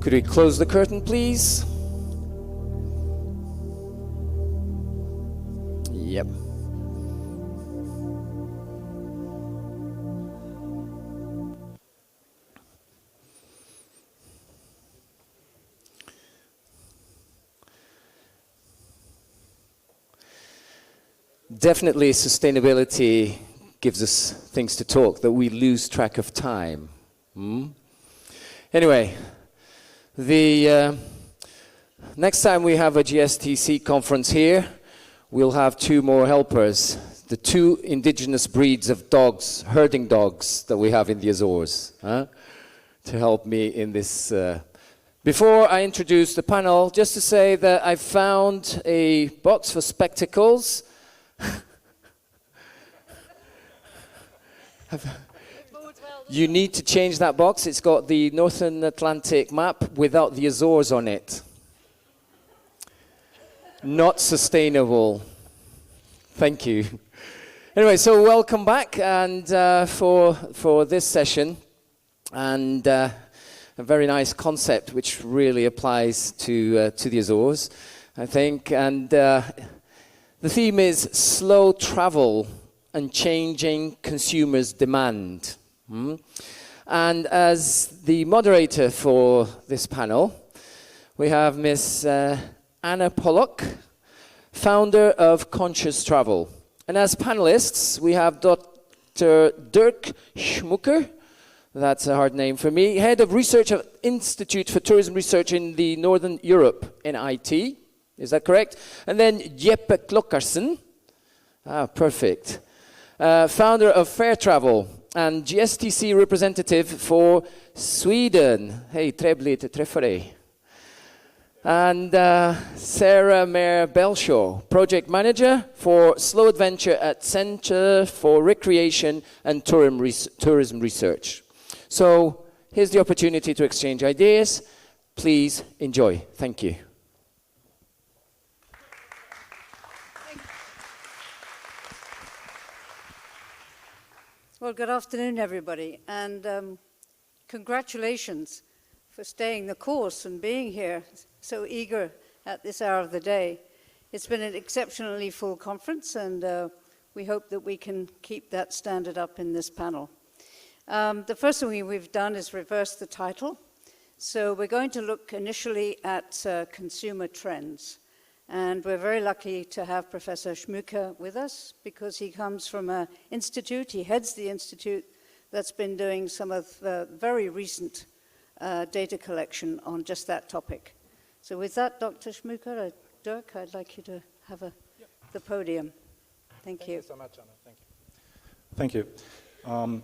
Could we close the curtain, please? Yep. Definitely sustainability gives us things to talk, that we lose track of time. Anyway, the next time we have a GSTC conference here, we'll have 2 more helpers, the 2 indigenous breeds of dogs, herding dogs that we have in the Azores, to help me in this. Before I introduce the panel, just to say that I found a box for spectacles. You need to change that box. It's got the Northern Atlantic map without the Azores on it. Not sustainable. Thank you. Anyway, so welcome back and for this session, and a very nice concept which really applies to the Azores, I think. And the theme is slow travel and changing consumers' demand. And as the moderator for this panel, we have Miss Anna Pollock, founder of Conscious Travel. And as panelists, we have Dr. Dirk Schmücker, that's a hard name for me, head of research at Institute for Tourism Research in the Northern Europe in IT. Is that correct? And then Jeppe Klockareson, perfect, founder of Fair Travel and GSTC representative for Sweden. Hey, trevligt att träffa dig. And Sara, Mair, Bellshaw, project manager for Slow Adventure at Center for Recreation and Tourism Research. So here's the opportunity to exchange ideas. Please enjoy. Thank you. Well, good afternoon, everybody, and congratulations for staying the course and being here so eager at this hour of the day. It's been an exceptionally full conference, and we hope that we can keep that standard up in this panel. The first thing we've done is reverse the title. So we're going to look initially at consumer trends. And we're very lucky to have Professor Schmücker with us because he comes from an institute, he heads the institute that's been doing some of the very recent data collection on just that topic. So with that, Dr. Schmücker, Dirk, I'd like you to have the podium. Thank you. Thank you so much, Anna. Thank you. Thank you.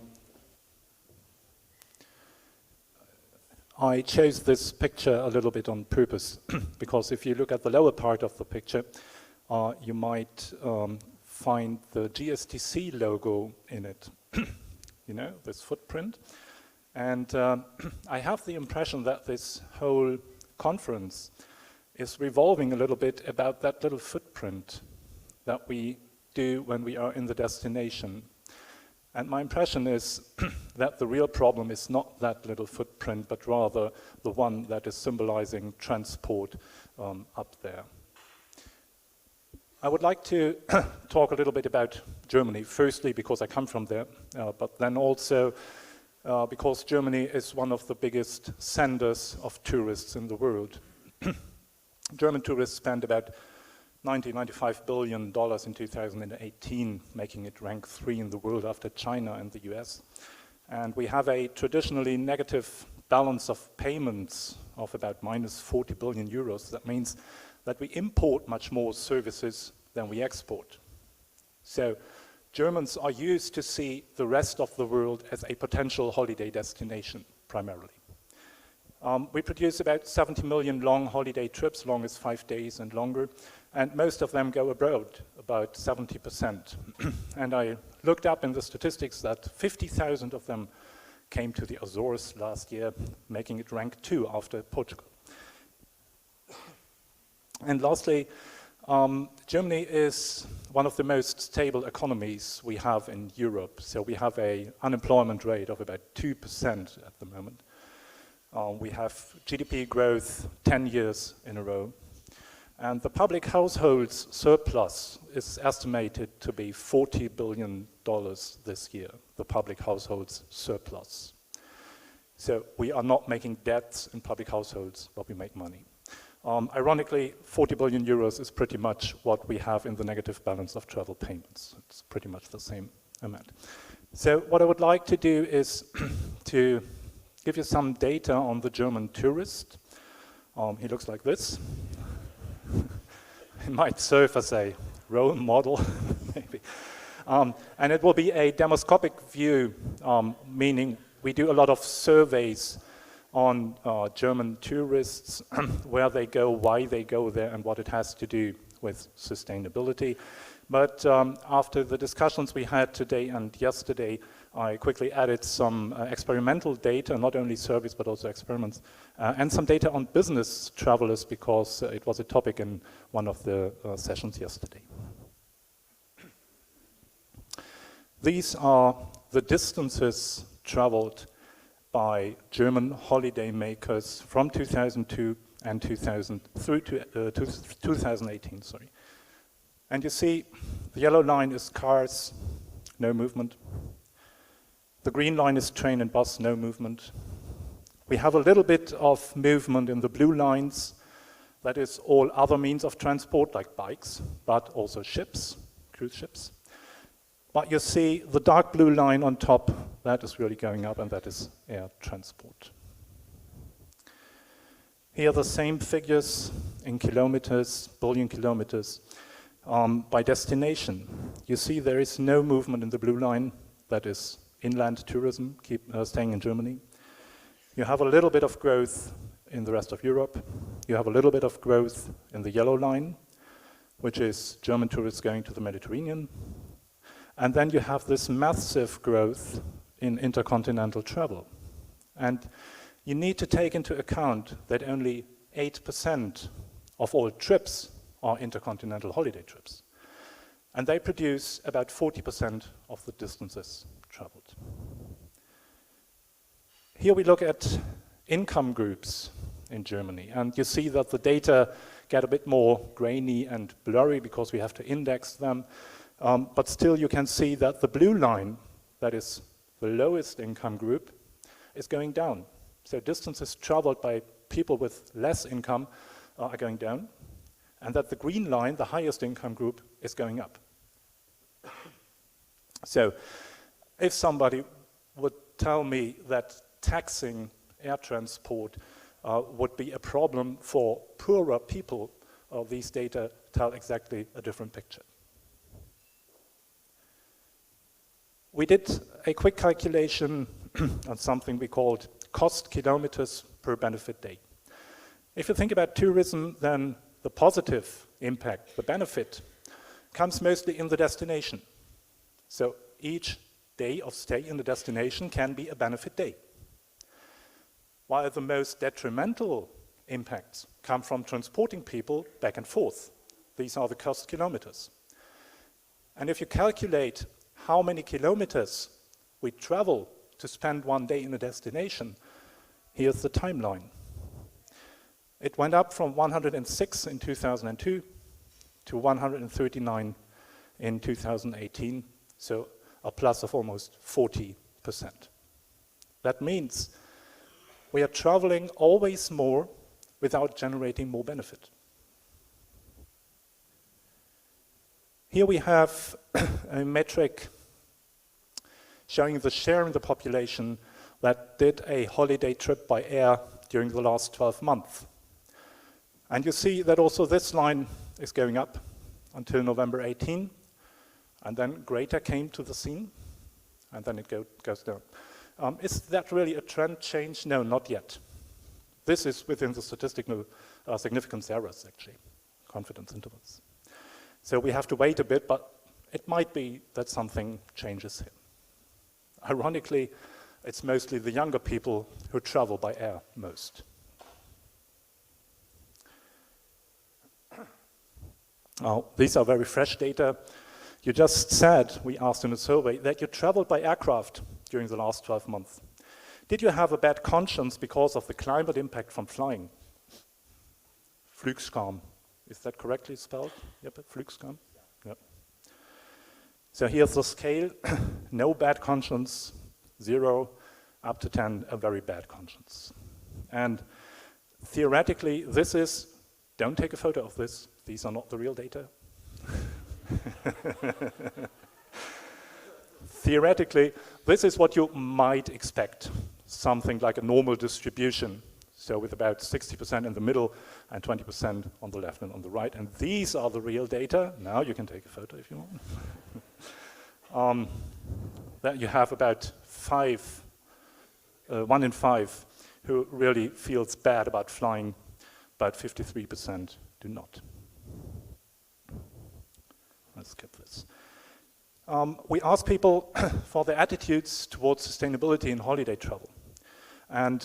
I chose this picture a little bit on purpose because if you look at the lower part of the picture, you might find the GSTC logo in it, you know, this footprint. And I have the impression that this whole conference is revolving a little bit about that little footprint that we do when we are in the destination. And my impression is that the real problem is not that little footprint, but rather the one that is symbolizing transport up there. I would like to talk a little bit about Germany, firstly because I come from there, but then also because Germany is one of the biggest senders of tourists in the world. German tourists spent about $95 billion in 2018, making it rank 3 in the world after China and the US. And we have a traditionally negative balance of payments of about minus 40 billion euros. That means that we import much more services than we export. So Germans are used to see the rest of the world as a potential holiday destination, primarily. We produce about 70 million long holiday trips, long as 5 days and longer, and most of them go abroad, about 70%. And I looked up in the statistics that 50,000 of them came to the Azores last year, making it rank 2 after Portugal. And lastly, Germany is one of the most stable economies we have in Europe. So we have an unemployment rate of about 2% at the moment. We have GDP growth 10 years in a row. And the public households surplus is estimated to be $40 billion this year, the public households surplus. So we are not making debts in public households, but we make money. Ironically, 40 billion euros is pretty much what we have in the negative balance of travel payments. It's pretty much the same amount. So what I would like to do is to give you some data on the German tourist. He looks like this. He might serve as a role model, maybe. And it will be a demoscopic view, meaning we do a lot of surveys on German tourists, where they go, why they go there, and what it has to do with sustainability. But after the discussions we had today and yesterday, I quickly added some experimental data, not only surveys but also experiments, and some data on business travelers because it was a topic in one of the sessions yesterday. These are the distances traveled by German holiday makers from 2002 and 2000 through to 2018, sorry. And you see, the yellow line is cars, no movement. The green line is train and bus, no movement. We have a little bit of movement in the blue lines. That is all other means of transport, like bikes, but also ships, cruise ships. But you see the dark blue line on top, that is really going up, and that is air transport. Here are the same figures in kilometers, billion kilometers, by destination. You see there is no movement in the blue line, that is inland tourism, staying in Germany. You have a little bit of growth in the rest of Europe. You have a little bit of growth in the yellow line, which is German tourists going to the Mediterranean. And then you have this massive growth in intercontinental travel. And you need to take into account that only 8% of all trips are intercontinental holiday trips. And they produce about 40% of the distances traveled. Here we look at income groups in Germany. And you see that the data get a bit more grainy and blurry because we have to index them. But still you can see that the blue line, that is the lowest income group, is going down. So distances traveled by people with less income are going down, and that the green line, the highest income group, is going up. So if somebody would tell me that taxing air transport would be a problem for poorer people, these data tell exactly a different picture. We did a quick calculation on something we called cost kilometers per benefit day. If you think about tourism, then the positive impact, the benefit, comes mostly in the destination. So each day of stay in the destination can be a benefit day. While the most detrimental impacts come from transporting people back and forth. These are the cost kilometers. And if you calculate how many kilometers we travel to spend one day in a destination, here's the timeline. It went up from 106 in 2002 to 139 in 2018, so a plus of almost 40%. That means we are traveling always more without generating more benefit. Here we have a metric showing the share in the population that did a holiday trip by air during the last 12 months. And you see that also this line is going up until November 18, and then greater came to the scene, and then it goes down. Is that really a trend change? No, not yet. This is within the statistical significance errors, actually, confidence intervals. So we have to wait a bit, but it might be that something changes here. Ironically, it's mostly the younger people who travel by air most. These are very fresh data. You just said, we asked in a survey, that you traveled by aircraft during the last 12 months. Did you have a bad conscience because of the climate impact from flying? Flugskam. Is that correctly spelled? Jeppe, Flugskam? Yeah. So here's the scale. No bad conscience, 0, up to 10, a very bad conscience. And theoretically, this is, don't take a photo of this. These are not the real data. Theoretically, this is what you might expect, something like a normal distribution. So with about 60% in the middle and 20% on the left and on the right. And these are the real data. Now you can take a photo if you want. That you have about 1 in 5 who really feels bad about flying, but 53% do not. Let's skip this. We ask people for their attitudes towards sustainability in holiday travel. And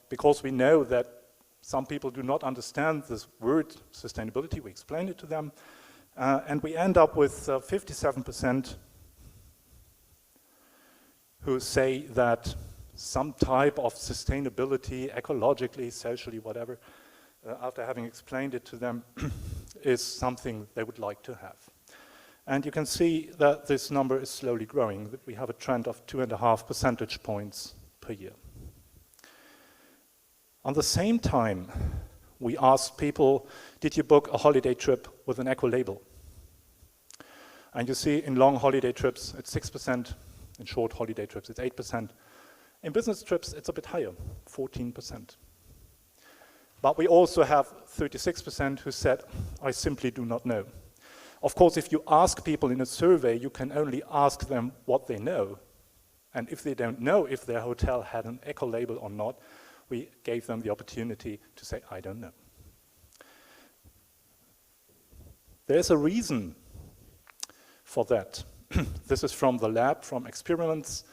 because we know that some people do not understand this word sustainability, we explain it to them. And we end up with 57% who say that some type of sustainability, ecologically, socially, whatever, after having explained it to them, is something they would like to have. And you can see that this number is slowly growing, that we have a trend of 2.5 percentage points per year. On the same time, we asked people, did you book a holiday trip with an eco label? And you see in long holiday trips, it's 6%. In short holiday trips, it's 8%. In business trips, it's a bit higher, 14%. But we also have 36% who said, I simply do not know. Of course, if you ask people in a survey, you can only ask them what they know. And if they don't know if their hotel had an eco label or not, we gave them the opportunity to say, I don't know. There's a reason for that. This is from the lab, from experiments,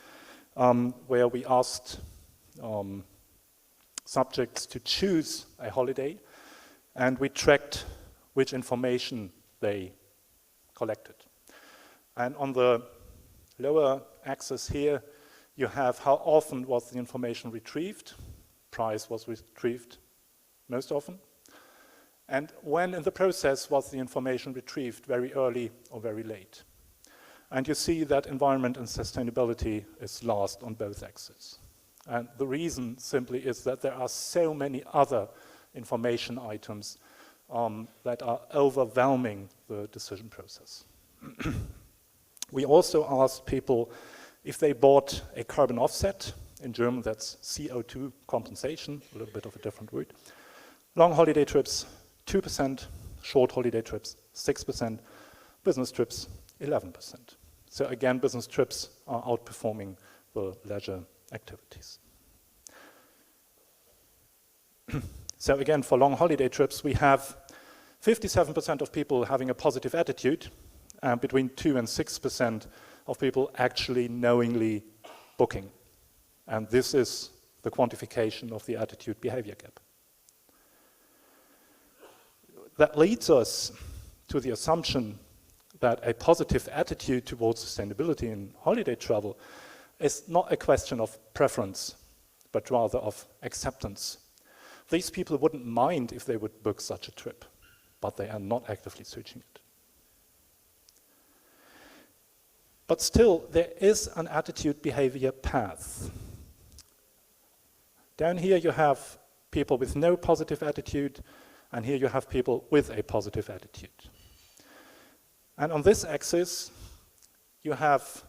where we asked subjects to choose a holiday, and we tracked which information they collected. And on the lower axis here, you have how often was the information retrieved. Price was retrieved most often. And when in the process was the information retrieved, very early or very late. And you see that environment and sustainability is last on both axes. And the reason simply is that there are so many other information items that are overwhelming the decision process. We also asked people if they bought a carbon offset. In German, that's CO2 compensation, a little bit of a different word. Long holiday trips, 2%. Short holiday trips, 6%. Business trips, 11%. So again, business trips are outperforming the leisure activities. So again, for long holiday trips, we have 57% of people having a positive attitude, and between 2 and 6% of people actually knowingly booking. And this is the quantification of the attitude behavior gap. That leads us to the assumption that a positive attitude towards sustainability in holiday travel is not a question of preference, but rather of acceptance. These people wouldn't mind if they would book such a trip. but they are not actively searching it. But still, there is an attitude behavior path. Down here you have people with no positive attitude, and here you have people with a positive attitude. And on this axis, you have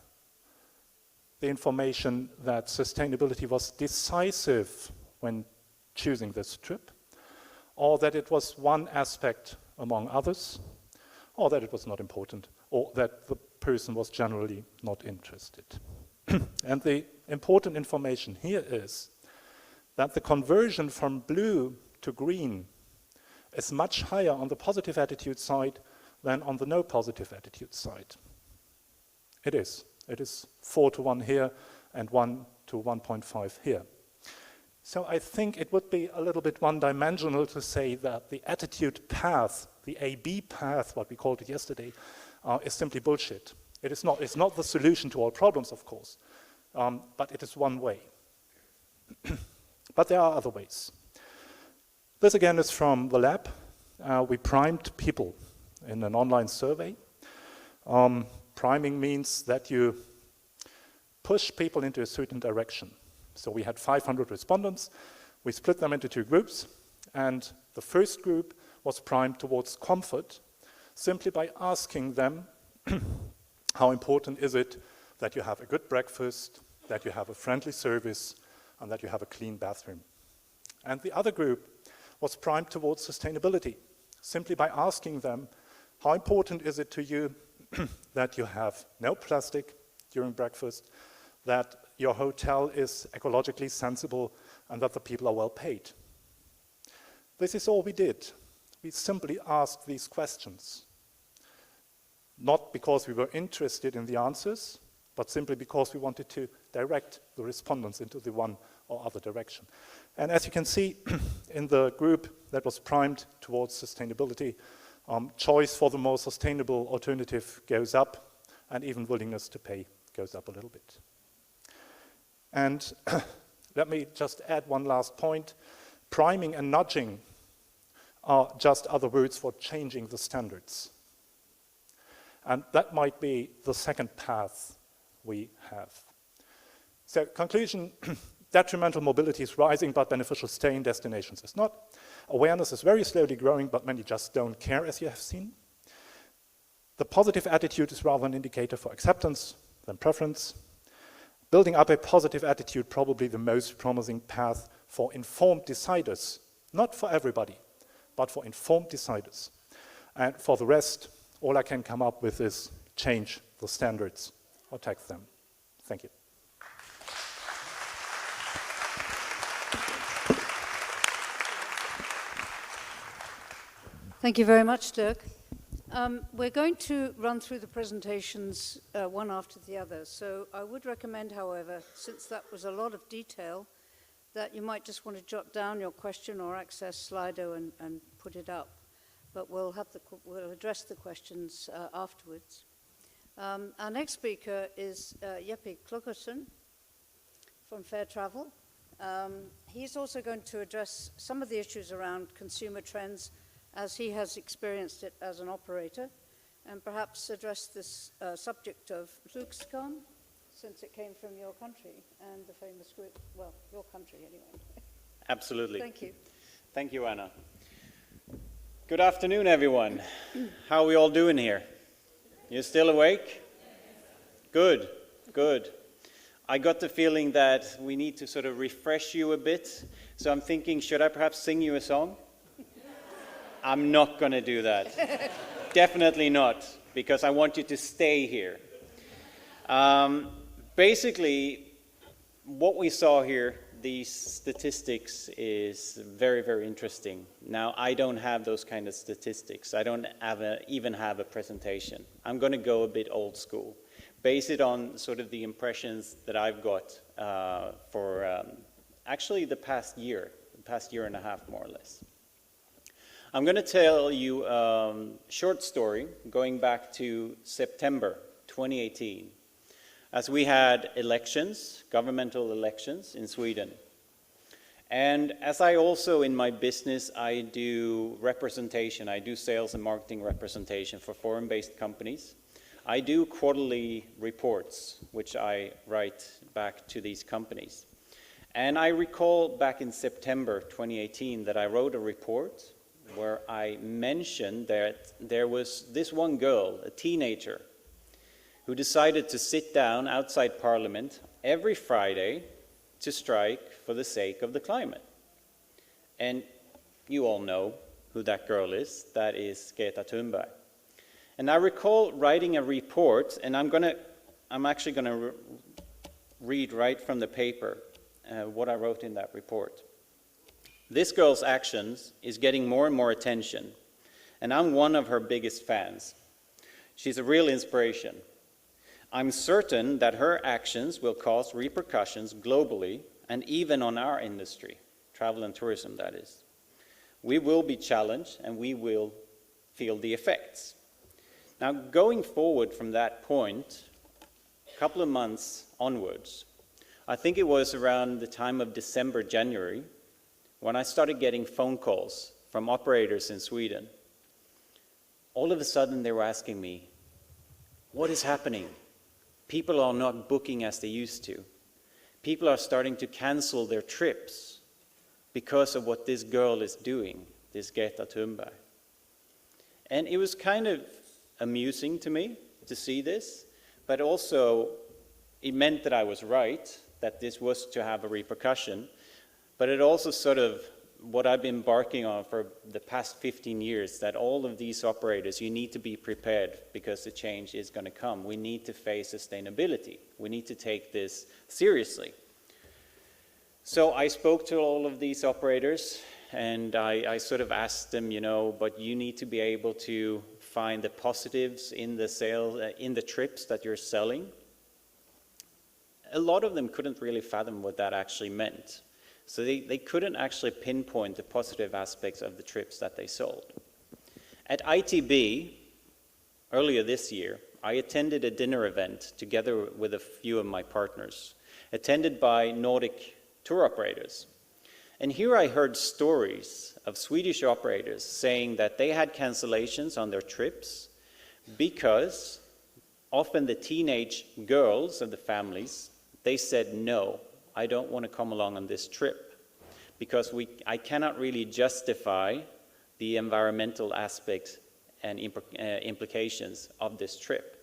the information that sustainability was decisive when choosing this trip, or that it was one aspect among others, or that it was not important, or that the person was generally not interested. And the important information here is that the conversion from blue to green is much higher on the positive attitude side than on the no positive attitude side. It is. It is 4-to-1 here and 1-to-1.5 here. So I think it would be a little bit one-dimensional to say that the attitude path, the AB path, what we called it yesterday, is simply bullshit. It is not. It's not the solution to all problems, of course, but it is one way. But there are other ways. This again is from the lab. We primed people in an online survey. Priming means that you push people into a certain direction. So we had 500 respondents. We split them into 2 groups, and the first group was primed towards comfort, simply by asking them how important is it that you have a good breakfast, that you have a friendly service, and that you have a clean bathroom. And the other group was primed towards sustainability, simply by asking them how important is it to you that you have no plastic during breakfast, that your hotel is ecologically sensible, and that the people are well paid. This is all we did. We simply asked these questions, not because we were interested in the answers, but simply because we wanted to direct the respondents into the one or other direction. And as you can see, in the group that was primed towards sustainability, choice for the more sustainable alternative goes up, and even willingness to pay goes up a little bit. And let me just add one last point. Priming and nudging are just other words for changing the standards. And that might be the second path we have. So, conclusion, detrimental mobility is rising, but beneficial stay in destinations is not. Awareness is very slowly growing, but many just don't care, as you have seen. The positive attitude is rather an indicator for acceptance than preference. Building up a positive attitude, probably the most promising path for informed deciders, not for everybody, but for informed deciders. And for the rest, all I can come up with is change the standards or tax them. Thank you. Thank you very much, Dirk. We're going to run through the presentations one after the other. So I would recommend, however, since that was a lot of detail, that you might just want to jot down your question or access Slido and put it up. But we'll address the questions afterwards. Our next speaker is Jeppe Klockareson from Fair Travel. He's also going to address some of the issues around consumer trends as he has experienced it as an operator, and perhaps address this subject of Luxcon, since it came from your country and the famous group, well, your country anyway. Absolutely. Thank you. Thank you, Anna. Good afternoon, everyone. How are we all doing here? You still awake? Good, good. I got the feeling that we need to sort of refresh you a bit, so I'm thinking, should I perhaps sing you a song? I'm not going to do that. Definitely not, because I want you to stay here. Basically, what we saw here, these statistics, is very, very interesting. Now, I don't have those kind of statistics. I don't even have a presentation. I'm going to go a bit old school, base it on sort of the impressions that I've got for actually the past year and a half, more or less. I'm going to tell you a short story going back to September 2018, as we had elections, governmental elections in Sweden. And as I also, in my business, I do representation. I do sales and marketing representation for foreign-based companies. I do quarterly reports, which I write back to these companies. And I recall back in September 2018 that I wrote a report where I mentioned that there was this one girl, a teenager, who decided to sit down outside Parliament every Friday to strike for the sake of the climate. And you all know who that girl is. That is Greta Thunberg. And I recall writing a report, and I'm actually going to read right from the paper what I wrote in that report. This girl's actions is getting more and more attention, and I'm one of her biggest fans. She's a real inspiration. I'm certain that her actions will cause repercussions globally and even on our industry, travel and tourism, that is. We will be challenged and we will feel the effects. Now, going forward from that point, a couple of months onwards, I think it was around the time of December, January, when I started getting phone calls from operators in Sweden. All of a sudden they were asking me, what is happening? People are not booking as they used to. People are starting to cancel their trips because of what this girl is doing, this Greta Thunberg. And it was kind of amusing to me to see this, but also it meant that I was right, that this was to have a repercussion, but it also sort of what I've been embarking on for the past 15 years, that all of these operators, you need to be prepared because the change is going to come. We need to face sustainability. We need to take this seriously. So I spoke to all of these operators and I sort of asked them, but you need to be able to find the positives in the sales, in the trips that you're selling. A lot of them couldn't really fathom what that actually meant. So they couldn't actually pinpoint the positive aspects of the trips that they sold. At ITB, earlier this year, I attended a dinner event together with a few of my partners, attended by Nordic tour operators. And here I heard stories of Swedish operators saying that they had cancellations on their trips because often the teenage girls of the families, they said, no, I don't want to come along on this trip because I cannot really justify the environmental aspects and implications of this trip.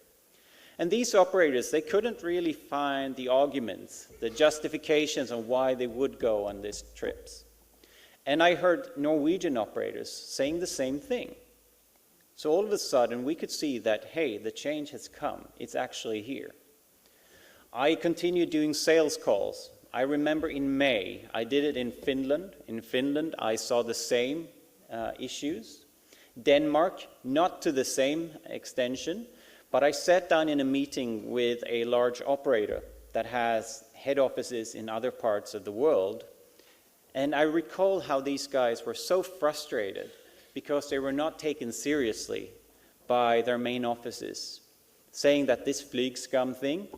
And these operators, they couldn't really find the arguments, the justifications on why they would go on these trips. And I heard Norwegian operators saying the same thing. So all of a sudden we could see that, hey, the change has come. It's actually here. I continued doing sales calls. I remember in May, I did it in Finland. In Finland, I saw the same issues. Denmark, not to the same extension, but I sat down in a meeting with a large operator that has head offices in other parts of the world. And I recall how these guys were so frustrated because they were not taken seriously by their main offices, saying that this flygskam thing,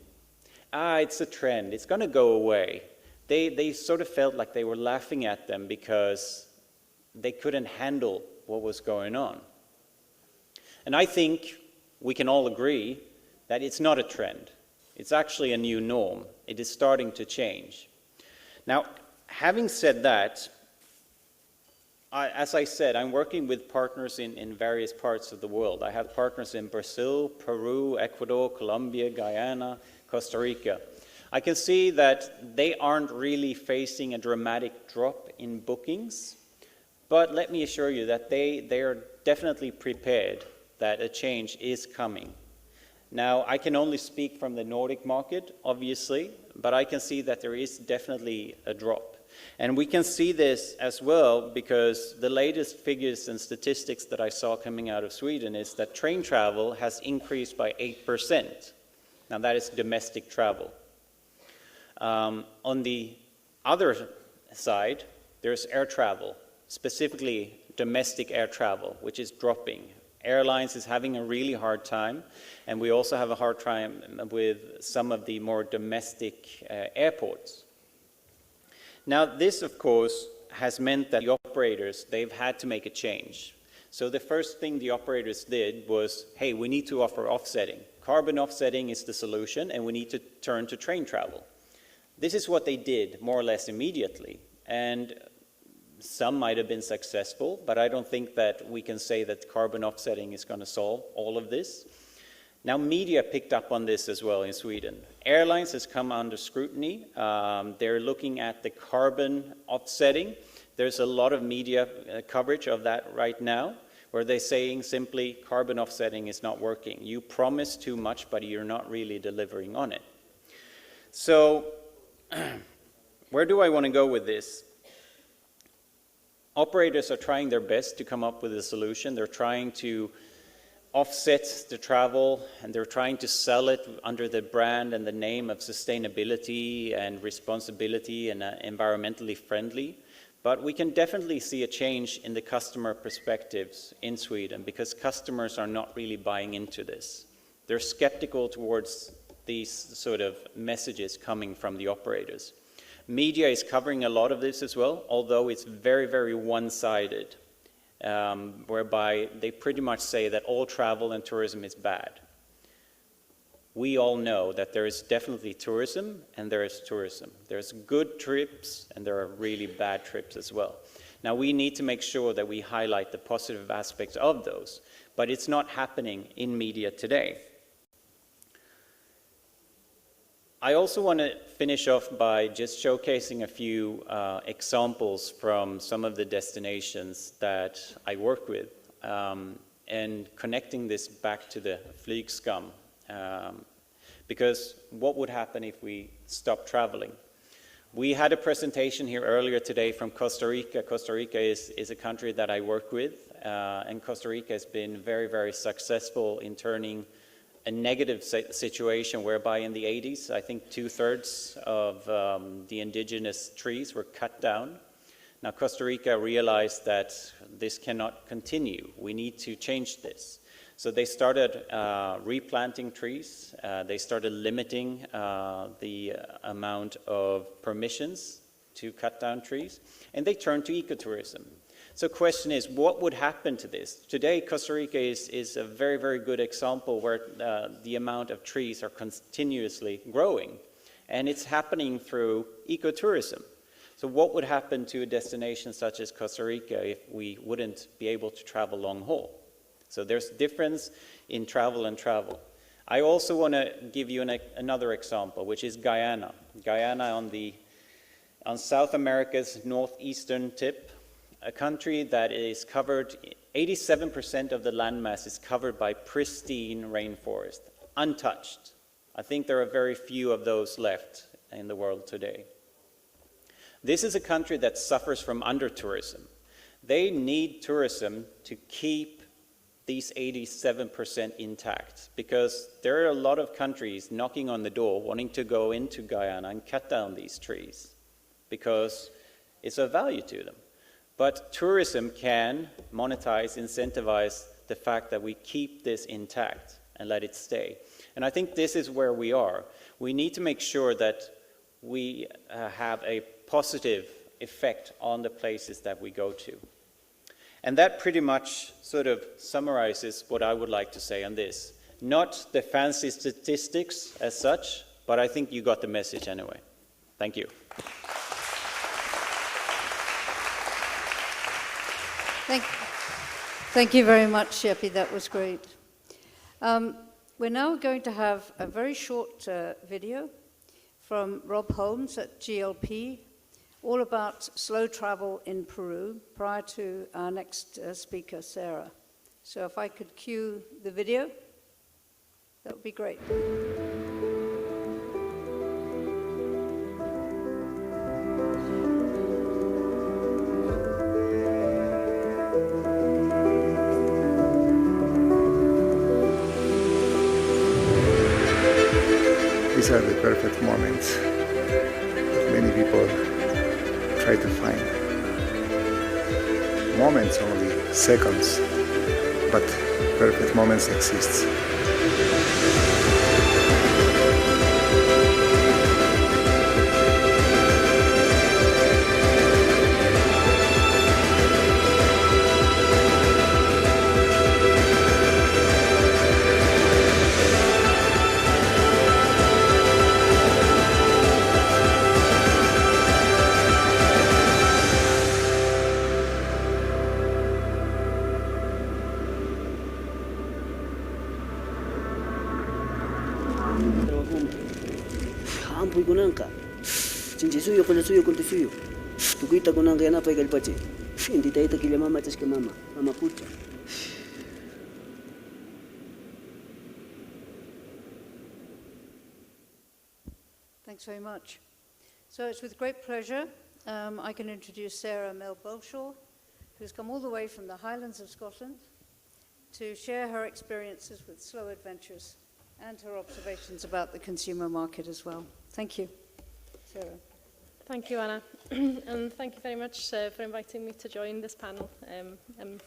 it's a trend, it's going to go away. They sort of felt like they were laughing at them because they couldn't handle what was going on. And I think we can all agree that it's not a trend. It's actually a new norm. It is starting to change. Now, having said that, as I said, I'm working with partners in various parts of the world. I have partners in Brazil, Peru, Ecuador, Colombia, Guyana, Costa Rica. I can see that they aren't really facing a dramatic drop in bookings, but let me assure you that they are definitely prepared that a change is coming. Now, I can only speak from the Nordic market, obviously, but I can see that there is definitely a drop. And we can see this as well because the latest figures and statistics that I saw coming out of Sweden is that train travel has increased by 8%. Now, that is domestic travel. On the other side, there's air travel, specifically domestic air travel, which is dropping. Airlines is having a really hard time, and we also have a hard time with some of the more domestic airports. Now, this, of course, has meant that the operators, they've had to make a change. So the first thing the operators did was, hey, we need to offer offsetting. Carbon offsetting is the solution, and we need to turn to train travel. This is what they did, more or less immediately. And some might have been successful, but I don't think that we can say that carbon offsetting is going to solve all of this. Now, media picked up on this as well in Sweden. Airlines has come under scrutiny. They're looking at the carbon offsetting. There's a lot of media coverage of that right now, where they're saying simply carbon offsetting is not working. You promise too much, but you're not really delivering on it. So, where do I want to go with this? Operators are trying their best to come up with a solution. They're trying to offset the travel, and they're trying to sell it under the brand and the name of sustainability and responsibility and environmentally friendly. But we can definitely see a change in the customer perspectives in Sweden, because customers are not really buying into this. They're skeptical towards these sort of messages coming from the operators. Media is covering a lot of this as well, although it's very, very one-sided. Whereby they pretty much say that all travel and tourism is bad. We all know that there is definitely tourism and there is tourism. There's good trips and there are really bad trips as well. Now, we need to make sure that we highlight the positive aspects of those, but it's not happening in media today. I also want to finish off by just showcasing a few examples from some of the destinations that I work with, and connecting this back to the flygskam. Because what would happen if we stopped traveling? We had a presentation here earlier today from Costa Rica. Costa Rica is a country that I work with, and Costa Rica has been very, very successful in turning a negative situation whereby in the 80s, I think 2/3 of the indigenous trees were cut down. Now, Costa Rica realized that this cannot continue. We need to change this. So they started replanting trees. They started limiting the amount of permissions to cut down trees. And they turned to ecotourism. So the question is, what would happen to this? Today, Costa Rica is a very, very good example where the amount of trees are continuously growing. And it's happening through ecotourism. So what would happen to a destination such as Costa Rica if we wouldn't be able to travel long haul? So there's difference in travel and travel. I also want to give you another example, which is Guyana. Guyana on South America's northeastern tip. A country that is covered, 87% of the landmass is covered by pristine rainforest, untouched. I think there are very few of those left in the world today. This is a country that suffers from under-tourism. They need tourism to keep these 87% intact, because there are a lot of countries knocking on the door wanting to go into Guyana and cut down these trees, because it's of value to them. But tourism can monetize, incentivize the fact that we keep this intact and let it stay. And I think this is where we are. We need to make sure that we have a positive effect on the places that we go to. And that pretty much sort of summarizes what I would like to say on this. Not the fancy statistics as such, but I think you got the message anyway. Thank you. Thank you very much, Jeppe. That was great. We're now going to have a very short video from Rob Holmes at GLP, all about slow travel in Peru, prior to our next speaker, Sara. So if I could cue the video, that would be great. These are the perfect moments that many people try to find. Moments, only seconds, but perfect moments exist. Ampui ko nang ka. Sinji suyo ko konti suyo. Tukuita ko nang kaya na pa ikalpache. Hindi tayo takila mama tas ka mama. Mama pucha. Thanks very much. So it's with great pleasure I can introduce Sara Bellshaw, who's come all the way from the Highlands of Scotland to share her experiences with Slow Adventures and her observations about the consumer market as well. Thank you, Sara. Thank you, Anna, and thank you very much for inviting me to join this panel. I'm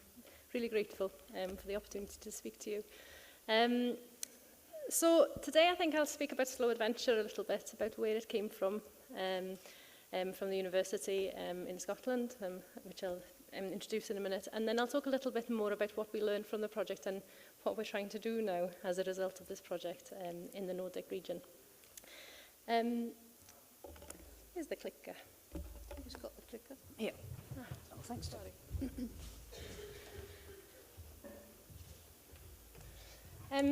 really grateful for the opportunity to speak to you. So today I think I'll speak about Slow Adventure a little bit, about where it came from the university in Scotland, which I'll introduce in a minute, and then I'll talk a little bit more about what we learned from the project and what we're trying to do now as a result of this project in the Nordic region. Here's the clicker. Who's got the clicker? Yeah. Oh, thanks, Dirk.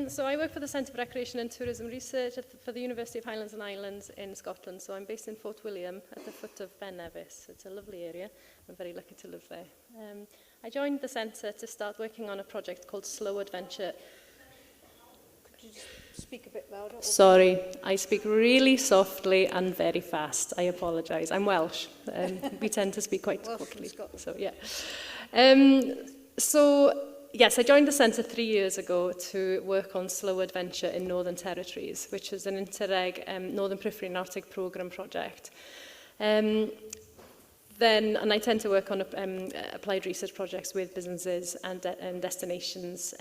So I work for the Centre for Recreation and Tourism Research for the University of Highlands and Islands in Scotland. So I'm based in Fort William at the foot of Ben Nevis. It's a lovely area. I'm very lucky to live there. I joined the centre to start working on a project called Slow Adventure. Could you just speak a bit louder? Sorry, I speak really softly and very fast. I apologise. I'm Welsh. We tend to speak quite quickly. So yeah. Yes, I joined the centre 3 years ago to work on Slow Adventure in Northern Territories, which is an Interreg Northern Periphery and Arctic Programme project. And I tend to work on applied research projects with businesses and destinations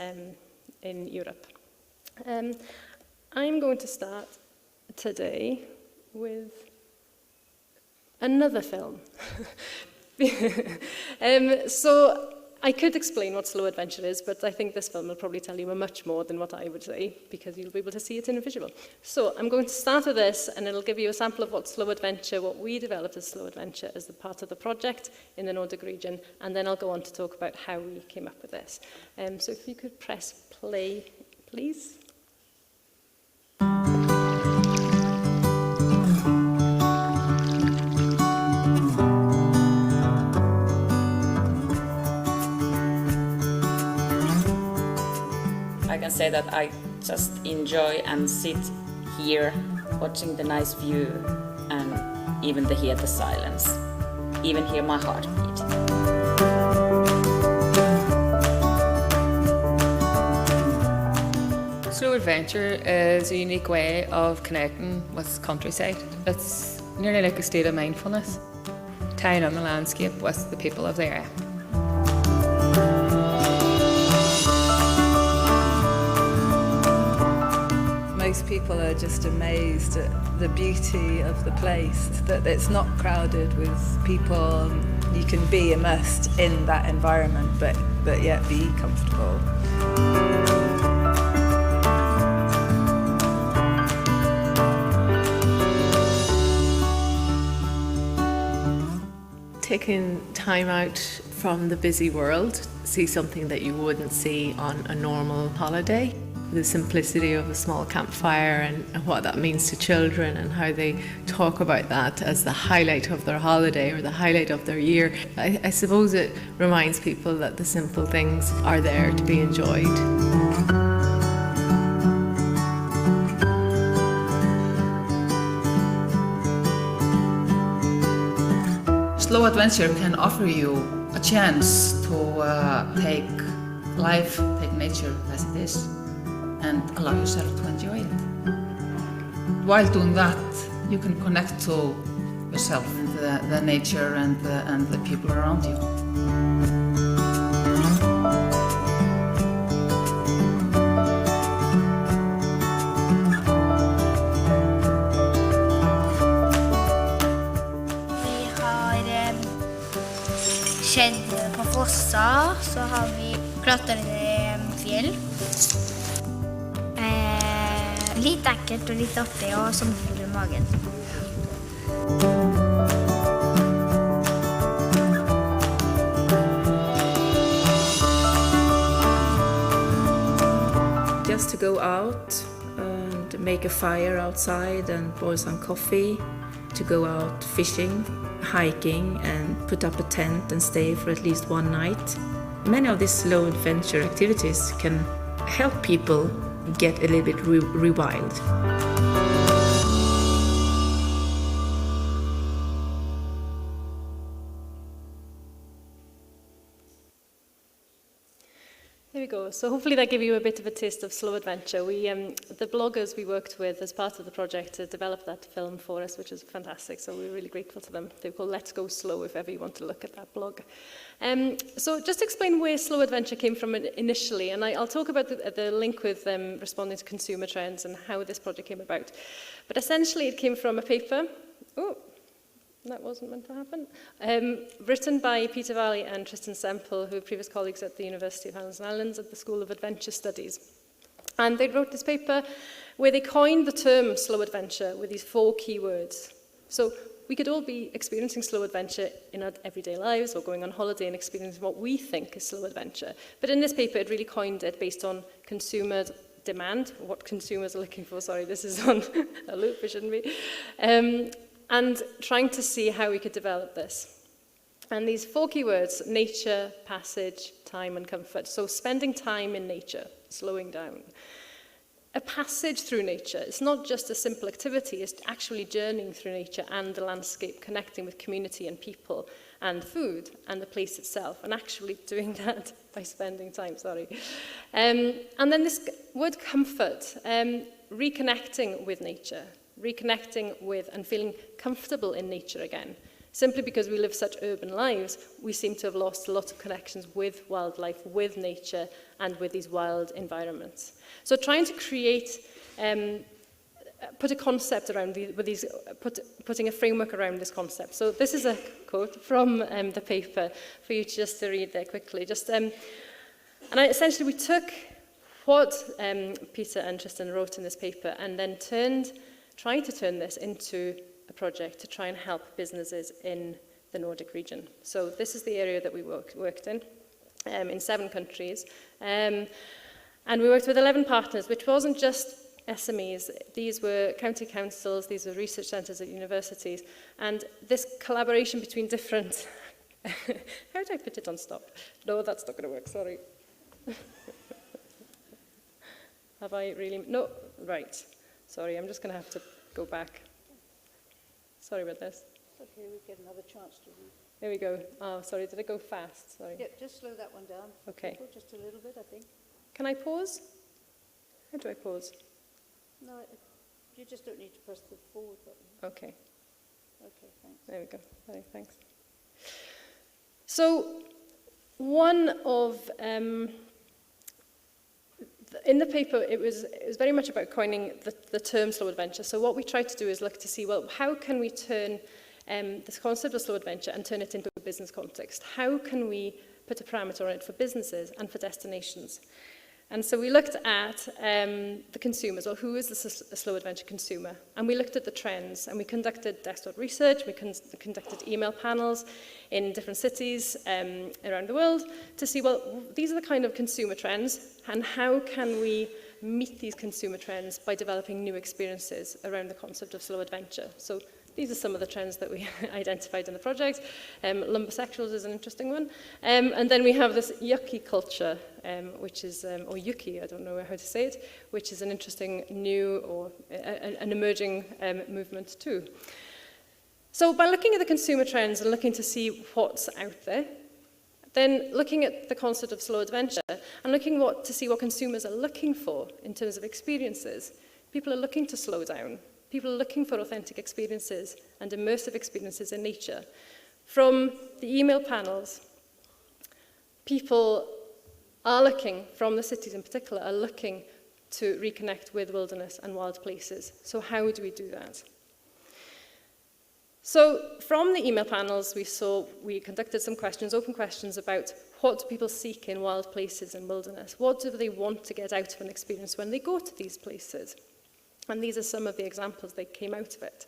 in Europe. I'm going to start today with another film. So I could explain what Slow Adventure is, but I think this film will probably tell you much more than what I would say, because you'll be able to see it in a visual. So I'm going to start with this, and it'll give you a sample of what Slow Adventure, what we developed as Slow Adventure as the part of the project in the Nordic region, and then I'll go on to talk about how we came up with this. So if you could press play, please. I can say that I just enjoy and sit here watching the nice view and even to hear the silence, even hear my heartbeat. Slow Adventure is a unique way of connecting with countryside. It's nearly like a state of mindfulness, tying on the landscape with the people of the area. Most people are just amazed at the beauty of the place, that it's not crowded with people. You can be immersed in that environment, but yet be comfortable. Taking time out from the busy world, see something that you wouldn't see on a normal holiday. The simplicity of a small campfire and what that means to children and how they talk about that as the highlight of their holiday or the highlight of their year. I suppose it reminds people that the simple things are there to be enjoyed. Slow Adventure can offer you a chance to take life, take nature as it is, and allow yourself to enjoy it. While doing that, you can connect to yourself, the nature and the people around you. Vi har skjedd på fosser, så har vi klatret i fjell. Litt ekkelt og litt artig, og sommerfugl i magen. Just to go out and could make a fire outside and boil some coffee, to go out fishing, hiking, and put up a tent and stay for at least one night. Many of these slow adventure activities can help people get a little bit rewild. There we go. So hopefully that gave you a bit of a taste of slow adventure. The bloggers we worked with as part of the project to develop that film for us, which is fantastic. So we're really grateful to them. They're called Let's Go Slow, if ever you want to look at that blog. So just to explain where slow adventure came from initially, and I'll talk about the link with responding to consumer trends and how this project came about. But essentially it came from a paper. Oh, that wasn't meant to happen. Written by Peter Valley and Tristan Semple, who are previous colleagues at the University of Highlands and Islands at the School of Adventure Studies. And they wrote this paper where they coined the term slow adventure with these 4 key words. So we could all be experiencing slow adventure in our everyday lives or going on holiday and experiencing what we think is slow adventure. But in this paper, it really coined it based on consumer demand, what consumers are looking for. Sorry, this is on a loop, it shouldn't be. And trying to see how we could develop this. And these 4 keywords: nature, passage, time, and comfort. So spending time in nature, slowing down. A passage through nature. It's not just a simple activity, it's actually journeying through nature and the landscape, connecting with community and people and food and the place itself, and actually doing that by spending time, sorry. And then this word comfort, reconnecting with nature. Reconnecting with and feeling comfortable in nature again. Simply because we live such urban lives, we seem to have lost a lot of connections with wildlife, with nature, and with these wild environments. So trying to create, put a concept around putting a framework around this concept. So this is a quote from the paper for you just to read there quickly. Essentially we took what Peter and Tristan wrote in this paper and then trying to turn this into a project to try and help businesses in the Nordic region. So this is the area that we worked in 7 countries. And we worked with 11 partners, which wasn't just SMEs. These were county councils, these were research centres at universities. And this collaboration between different... How do I put it on stop? No, that's not going to work, sorry. Have I really... No, right. Sorry, I'm just going to have to go back. Sorry about this. Okay, we get another chance to read. There we go. Oh, sorry, did I go fast? Sorry. Yeah, just slow that one down. Okay. Just a little bit, I think. Can I pause? How do I pause? No, you just don't need to press the forward button. Okay. Okay, thanks. There we go. Sorry, thanks. So, one of... in the paper, it was very much about coining the term slow adventure. So what we tried to do is look to see, well, how can we turn this concept of slow adventure and turn it into a business context? How can we put a parameter on it for businesses and for destinations? And so we looked at the consumers, or who is the slow adventure consumer? And we looked at the trends, and we conducted desktop research, we conducted email panels in different cities around the world to see, well, these are the kind of consumer trends, and how can we meet these consumer trends by developing new experiences around the concept of slow adventure? So these are some of the trends that we identified in the project. Lumbosexuals is an interesting one. And then we have this yucky culture, which is, or yuki, I don't know how to say it, which is an interesting new or an emerging movement too. So by looking at the consumer trends and looking to see what's out there, then looking at the concept of slow adventure and looking to see what consumers are looking for in terms of experiences, people are looking to slow down. People are looking for authentic experiences and immersive experiences in nature. From the email panels, people are looking, from the cities in particular, are looking to reconnect with wilderness and wild places. So how do we do that? So from the email panels, we conducted some questions, open questions about what do people seek in wild places and wilderness? What do they want to get out of an experience when they go to these places? And these are some of the examples that came out of it.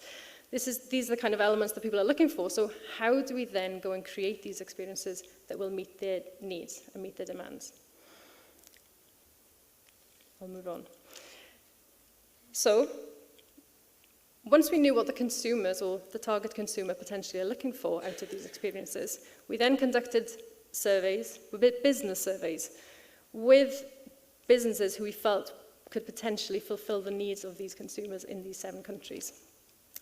These are the kind of elements that people are looking for. So how do we then go and create these experiences that will meet their needs and meet their demands? I'll move on. So, once we knew what the consumers or the target consumer potentially are looking for out of these experiences, we then conducted surveys, business surveys, with businesses who we felt could potentially fulfill the needs of these consumers in these 7 countries.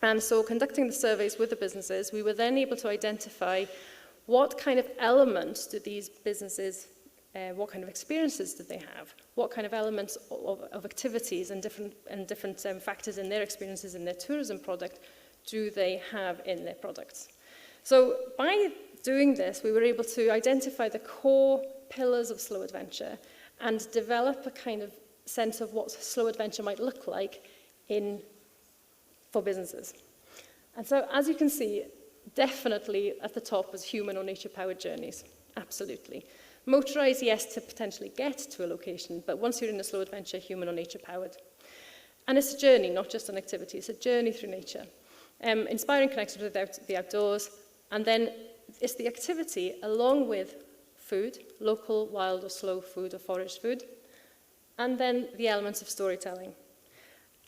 And so conducting the surveys with the businesses, we were then able to identify what kind of elements do these businesses, what kind of experiences did they have? What kind of elements of activities and different factors in their experiences in their tourism product do they have in their products? So by doing this, we were able to identify the core pillars of slow adventure and develop a kind of sense of what slow adventure might look like for businesses. And so, as you can see, definitely at the top was human or nature-powered journeys, absolutely. Motorized, yes, to potentially get to a location, but once you're in a slow adventure, human or nature-powered. And it's a journey, not just an activity, it's a journey through nature. Inspiring connections with the outdoors, and then it's the activity along with food, local, wild or slow food or foraged food, and then the elements of storytelling.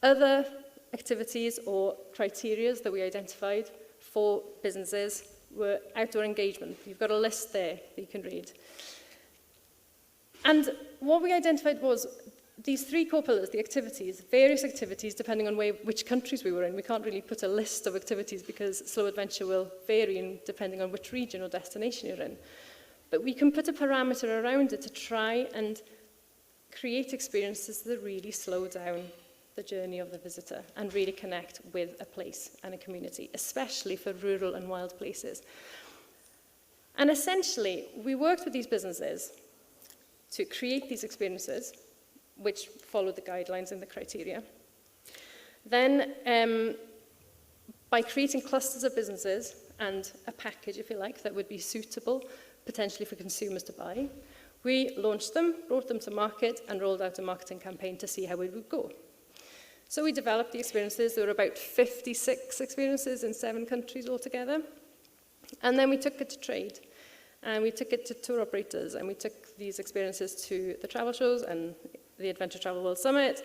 Other activities or criteria that we identified for businesses were outdoor engagement. You've got a list there that you can read. And what we identified was these 3 core pillars, the activities, various activities depending on which countries we were in. We can't really put a list of activities because slow adventure will vary depending on which region or destination you're in. But we can put a parameter around it to try and create experiences that really slow down the journey of the visitor and really connect with a place and a community, especially for rural and wild places. And essentially, we worked with these businesses to create these experiences, which followed the guidelines and the criteria. Then, by creating clusters of businesses and a package, if you like, that would be suitable potentially for consumers to buy, we launched them, brought them to market, and rolled out a marketing campaign to see how it would go. So we developed the experiences. There were about 56 experiences in 7 countries altogether. And then we took it to trade. And we took it to tour operators. And we took these experiences to the travel shows and the Adventure Travel World Summit.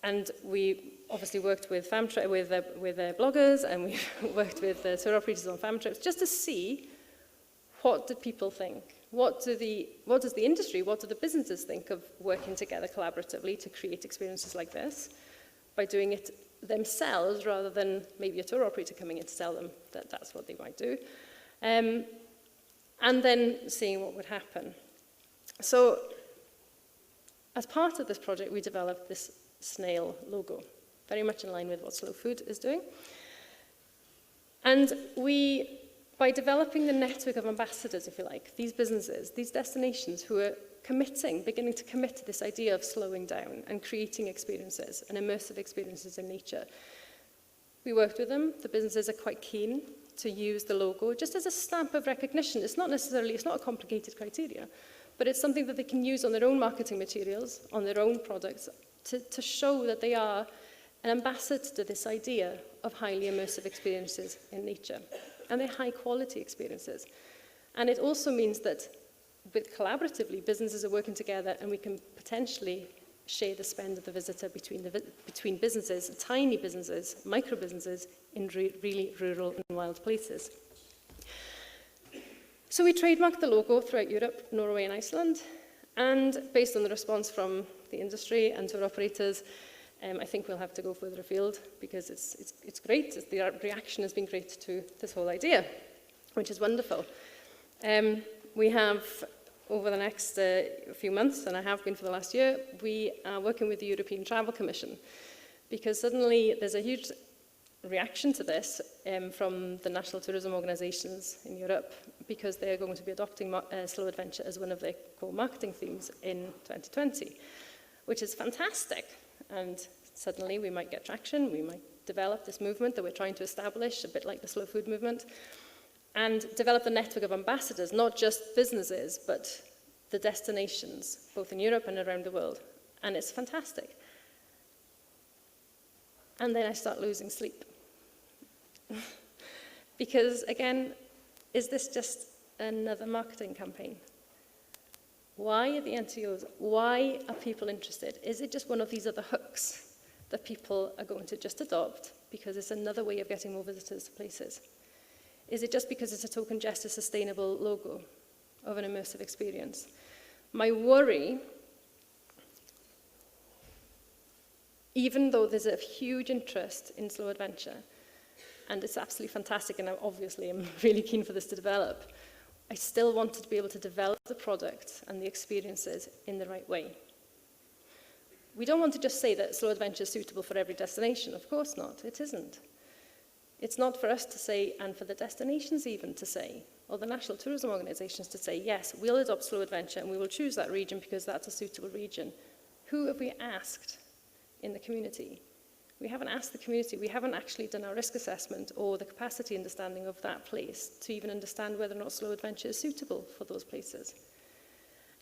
And we obviously worked with bloggers. And we worked with tour operators on fam trips just to see what do people think. What does the industry, what do the businesses think of working together collaboratively to create experiences like this by doing it themselves rather than maybe a tour operator coming in to tell them that that's what they might do. And then seeing what would happen. So as part of this project, we developed this snail logo, very much in line with what Slow Food is doing. And by developing the network of ambassadors, if you like, these businesses, these destinations who are beginning to commit to this idea of slowing down and creating experiences and immersive experiences in nature. We worked with them. The businesses are quite keen to use the logo just as a stamp of recognition. It's not a complicated criteria, but it's something that they can use on their own marketing materials, on their own products, to show that they are an ambassador to this idea of highly immersive experiences in nature. And they're high quality experiences. And it also means that collaboratively, businesses are working together and we can potentially share the spend of the visitor between businesses, tiny businesses, micro businesses in really rural and wild places. So we trademarked the logo throughout Europe, Norway and Iceland. And based on the response from the industry and tour operators, I think we'll have to go further afield because it's great. The reaction has been great to this whole idea, which is wonderful. We have, over the next few months, and I have been for the last year, we are working with the European Travel Commission because suddenly there's a huge reaction to this from the national tourism organisations in Europe because they're going to be adopting slow adventure as one of their core marketing themes in 2020, which is fantastic. And suddenly we might get traction, we might develop this movement that we're trying to establish, a bit like the slow food movement, and develop a network of ambassadors, not just businesses, but the destinations, both in Europe and around the world. And it's fantastic. And then I start losing sleep. Because again, is this just another marketing campaign? Why are the NTOs? Why are people interested? Is it just one of these other hooks that people are going to just adopt because it's another way of getting more visitors to places? Is it just because it's a token gesture sustainable logo of an immersive experience? My worry, even though there's a huge interest in slow adventure, and it's absolutely fantastic, and I'm really keen for this to develop, I still wanted to be able to develop the product and the experiences in the right way. We don't want to just say that slow adventure is suitable for every destination. Of course not. It isn't. It's not for us to say, and for the destinations even to say, or the national tourism organisations to say, yes, we'll adopt slow adventure and we will choose that region because that's a suitable region. Who have we asked in the community? We haven't asked the community. We haven't actually done our risk assessment or the capacity understanding of that place to even understand whether or not slow adventure is suitable for those places.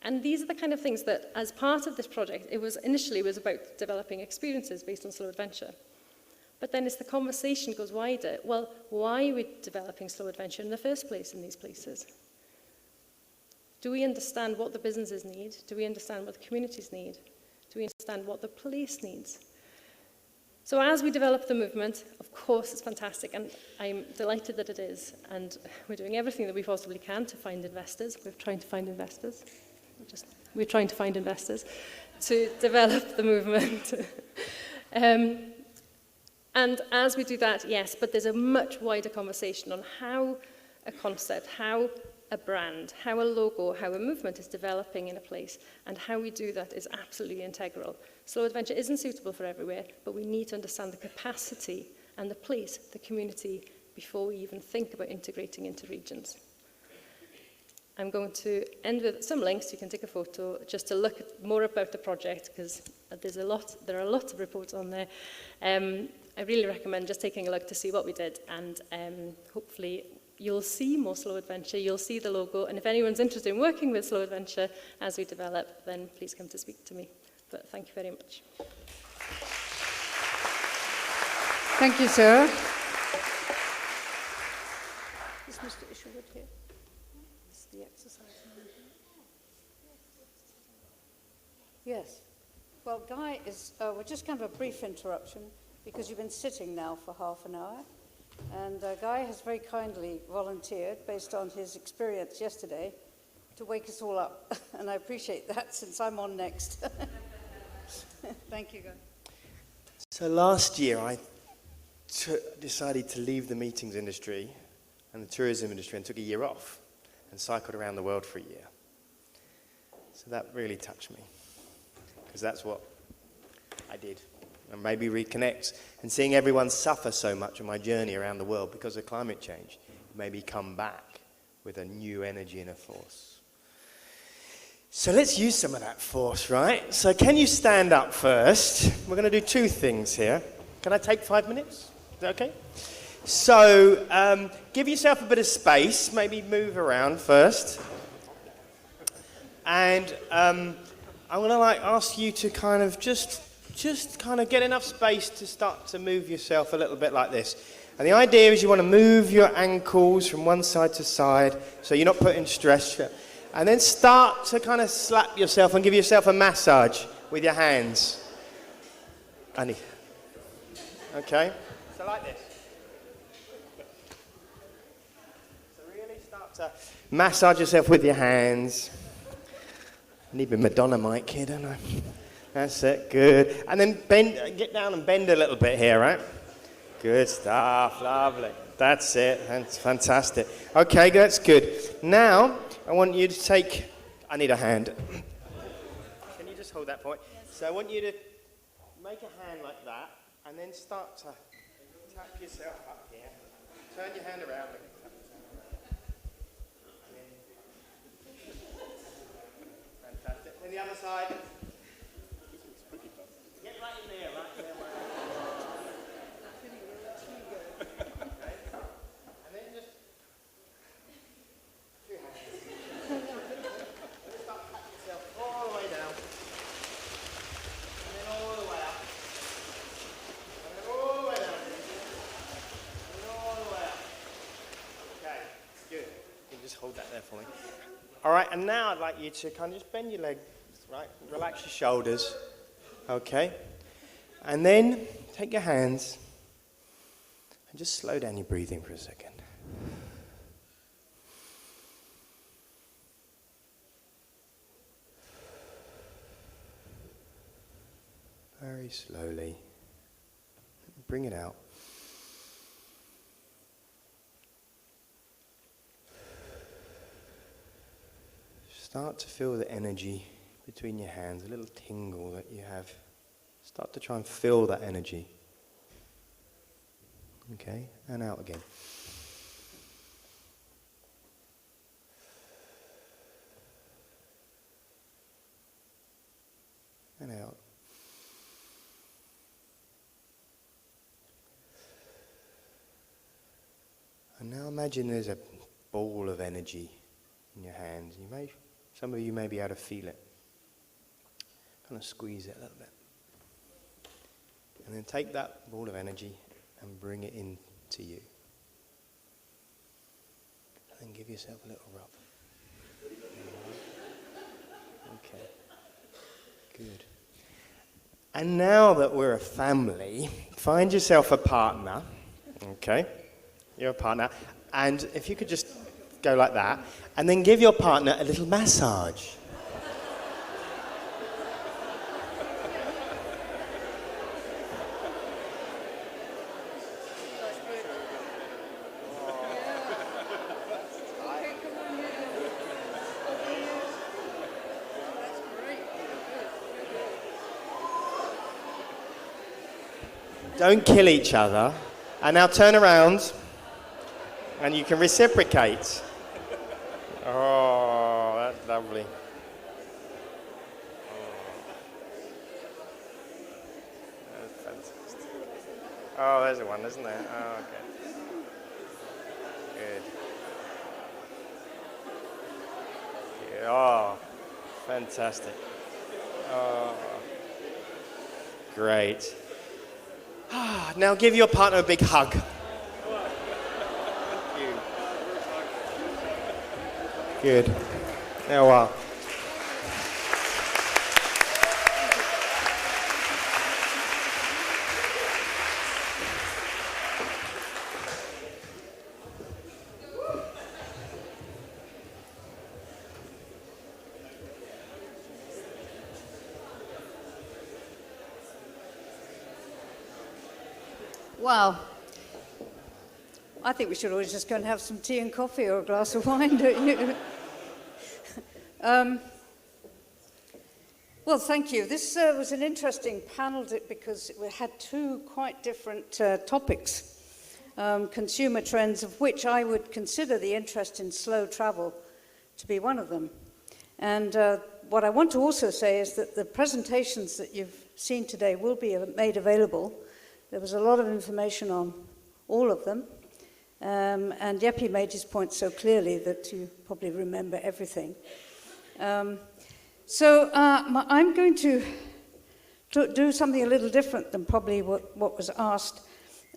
And these are the kind of things that, as part of this project, initially was about developing experiences based on slow adventure. But then as the conversation goes wider, well, why are we developing slow adventure in the first place in these places? Do we understand what the businesses need? Do we understand what the communities need? Do we understand what the place needs? So as we develop the movement, of course it's fantastic, and I'm delighted that it is, and we're doing everything that we possibly can to find investors. We're trying to find investors. To develop the movement. And as we do that, yes, but there's a much wider conversation on how a concept, how a brand, how a logo, how a movement is developing in a place, and how we do that is absolutely integral. Slow adventure isn't suitable for everywhere, but we need to understand the capacity and the place, the community, before we even think about integrating into regions. I'm going to end with some links. You can take a photo just to look at more about the project, because there are a lot of reports on there. I really recommend just taking a look to see what we did, and hopefully you'll see more slow adventure, you'll see the logo, and if anyone's interested in working with slow adventure as we develop, then please come to speak to me. But thank you very much. Thank you, Sara. Is Mr. Isherwood here? This is the exercise. Yes. Well, Guy is, we're just going to have a brief interruption because you've been sitting now for half an hour. And Guy has very kindly volunteered, based on his experience yesterday, to wake us all up. And I appreciate that, since I'm on next. Thank you, Guy. So last year, I decided to leave the meetings industry and the tourism industry and took a year off and cycled around the world for a year. So that really touched me, because that's what I did. And maybe reconnect, and seeing everyone suffer so much on my journey around the world because of climate change, maybe come back with a new energy and a force. So let's use some of that force, right? So can you stand up first? We're going to do two things here. Can I take 5 minutes? Is that okay? So give yourself a bit of space, maybe move around first. And I'm going to ask you to kind of just kind of get enough space to start to move yourself a little bit like this. And the idea is you want to move your ankles from one side to side so you're not putting stress. And then start to kind of slap yourself and give yourself a massage with your hands. Okay? So like this. So really start to massage yourself with your hands. I need my Madonna mic here, don't I? That's it, good. And then get down and bend a little bit here, right? Good stuff, lovely. That's it, that's fantastic. Okay, that's good. Now, I want you to take, I need a hand. Can you just hold that point? So I want you to make a hand like that, and then start to tap yourself up here. Turn your hand around. Fantastic. Then the other side. Get right in there, right there. Okay. And then just two hands. Start patting yourself all the way down. And then all the way up. And then all the way down. And all the way up. Okay, good. You can just hold that there for me. All right, and now I'd like you to kind of just bend your legs, right? Relax your shoulders, okay? And then take your hands and just slow down your breathing for a second. Very slowly. Bring it out. Start to feel the energy between your hands, a little tingle that you have. Start to try and feel that energy. Okay, and out again. And out. And now imagine there's a ball of energy in your hands. Some of you may be able to feel it. Kind of squeeze it a little bit. And then take that ball of energy and bring it into you. And then give yourself a little rub. Okay. Good. And now that we're a family, find yourself a partner. Okay. You're a partner. And if you could just go like that, and then give your partner a little massage. Don't kill each other. And now turn around, and you can reciprocate. Oh, that's lovely. That's fantastic. Oh, there's one, isn't there? Oh, okay. Good. Yeah, oh, fantastic. Oh, great. Now give your partner a big hug. Good. Now, wow. Wow. I think we should always just go and have some tea and coffee or a glass of wine, don't you? Well, thank you. This was an interesting panel because we had two quite different topics. Consumer trends, of which I would consider the interest in slow travel to be one of them. And what I want to also say is that the presentations that you've seen today will be made available. There was a lot of information on all of them. And Jeppe made his point so clearly that you probably remember everything. I'm going to do something a little different than probably what was asked,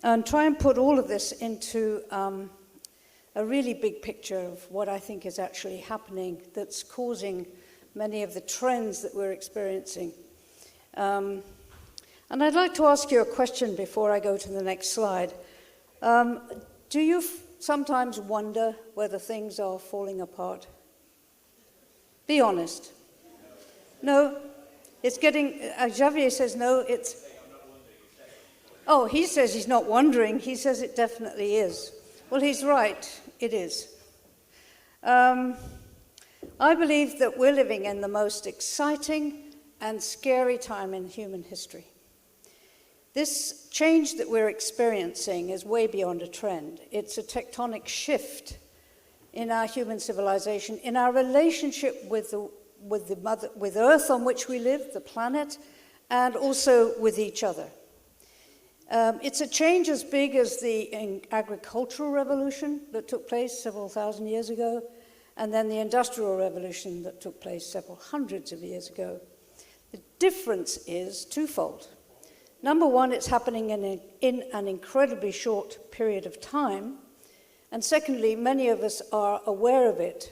and try and put all of this into a really big picture of what I think is actually happening that's causing many of the trends that we're experiencing. And I'd like to ask you a question before I go to the next slide. Do you sometimes wonder whether things are falling apart? Be honest. No? It's getting... Xavier says no, it's... Oh, he says he's not wondering. He says it definitely is. Well, he's right. It is. I believe that we're living in the most exciting and scary time in human history. This change that we're experiencing is way beyond a trend. It's a tectonic shift in our human civilization, in our relationship with Earth on which we live, the planet, and also with each other. It's a change as big as the agricultural revolution that took place several thousand years ago, and then the industrial revolution that took place several hundreds of years ago. The difference is twofold. Number one, it's happening in an incredibly short period of time. And secondly, many of us are aware of it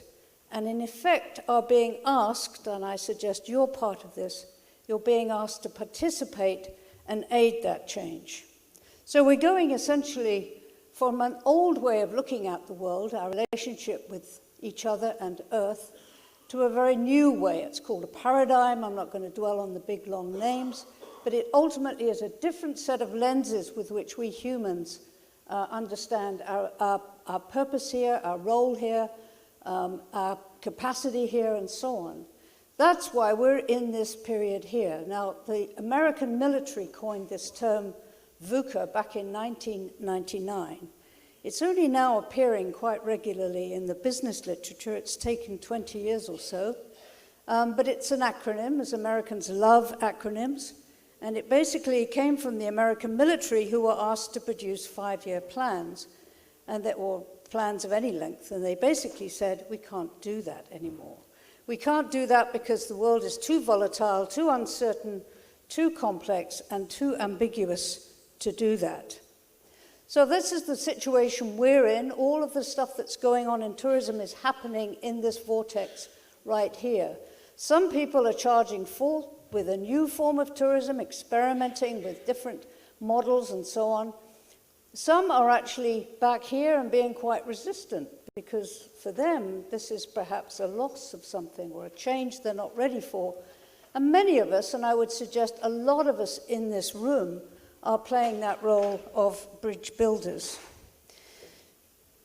and in effect are being asked, and I suggest you're part of this, you're being asked to participate and aid that change. So we're going essentially from an old way of looking at the world, our relationship with each other and Earth, to a very new way. It's called a paradigm. I'm not going to dwell on the big, long names, but it ultimately is a different set of lenses with which we humans understand our purpose here, our role here, our capacity here, and so on. That's why we're in this period here. Now, the American military coined this term VUCA back in 1999. It's only now appearing quite regularly in the business literature. It's taken 20 years or so. But it's an acronym, as Americans love acronyms. And it basically came from the American military, who were asked to produce 5-year plans, or plans of any length. And they basically said, we can't do that anymore. We can't do that because the world is too volatile, too uncertain, too complex, and too ambiguous to do that. So this is the situation we're in. All of the stuff that's going on in tourism is happening in this vortex right here. Some people are charging full with a new form of tourism, experimenting with different models and so on. Some are actually back here and being quite resistant, because for them, this is perhaps a loss of something or a change they're not ready for. And many of us, and I would suggest a lot of us in this room, are playing that role of bridge builders.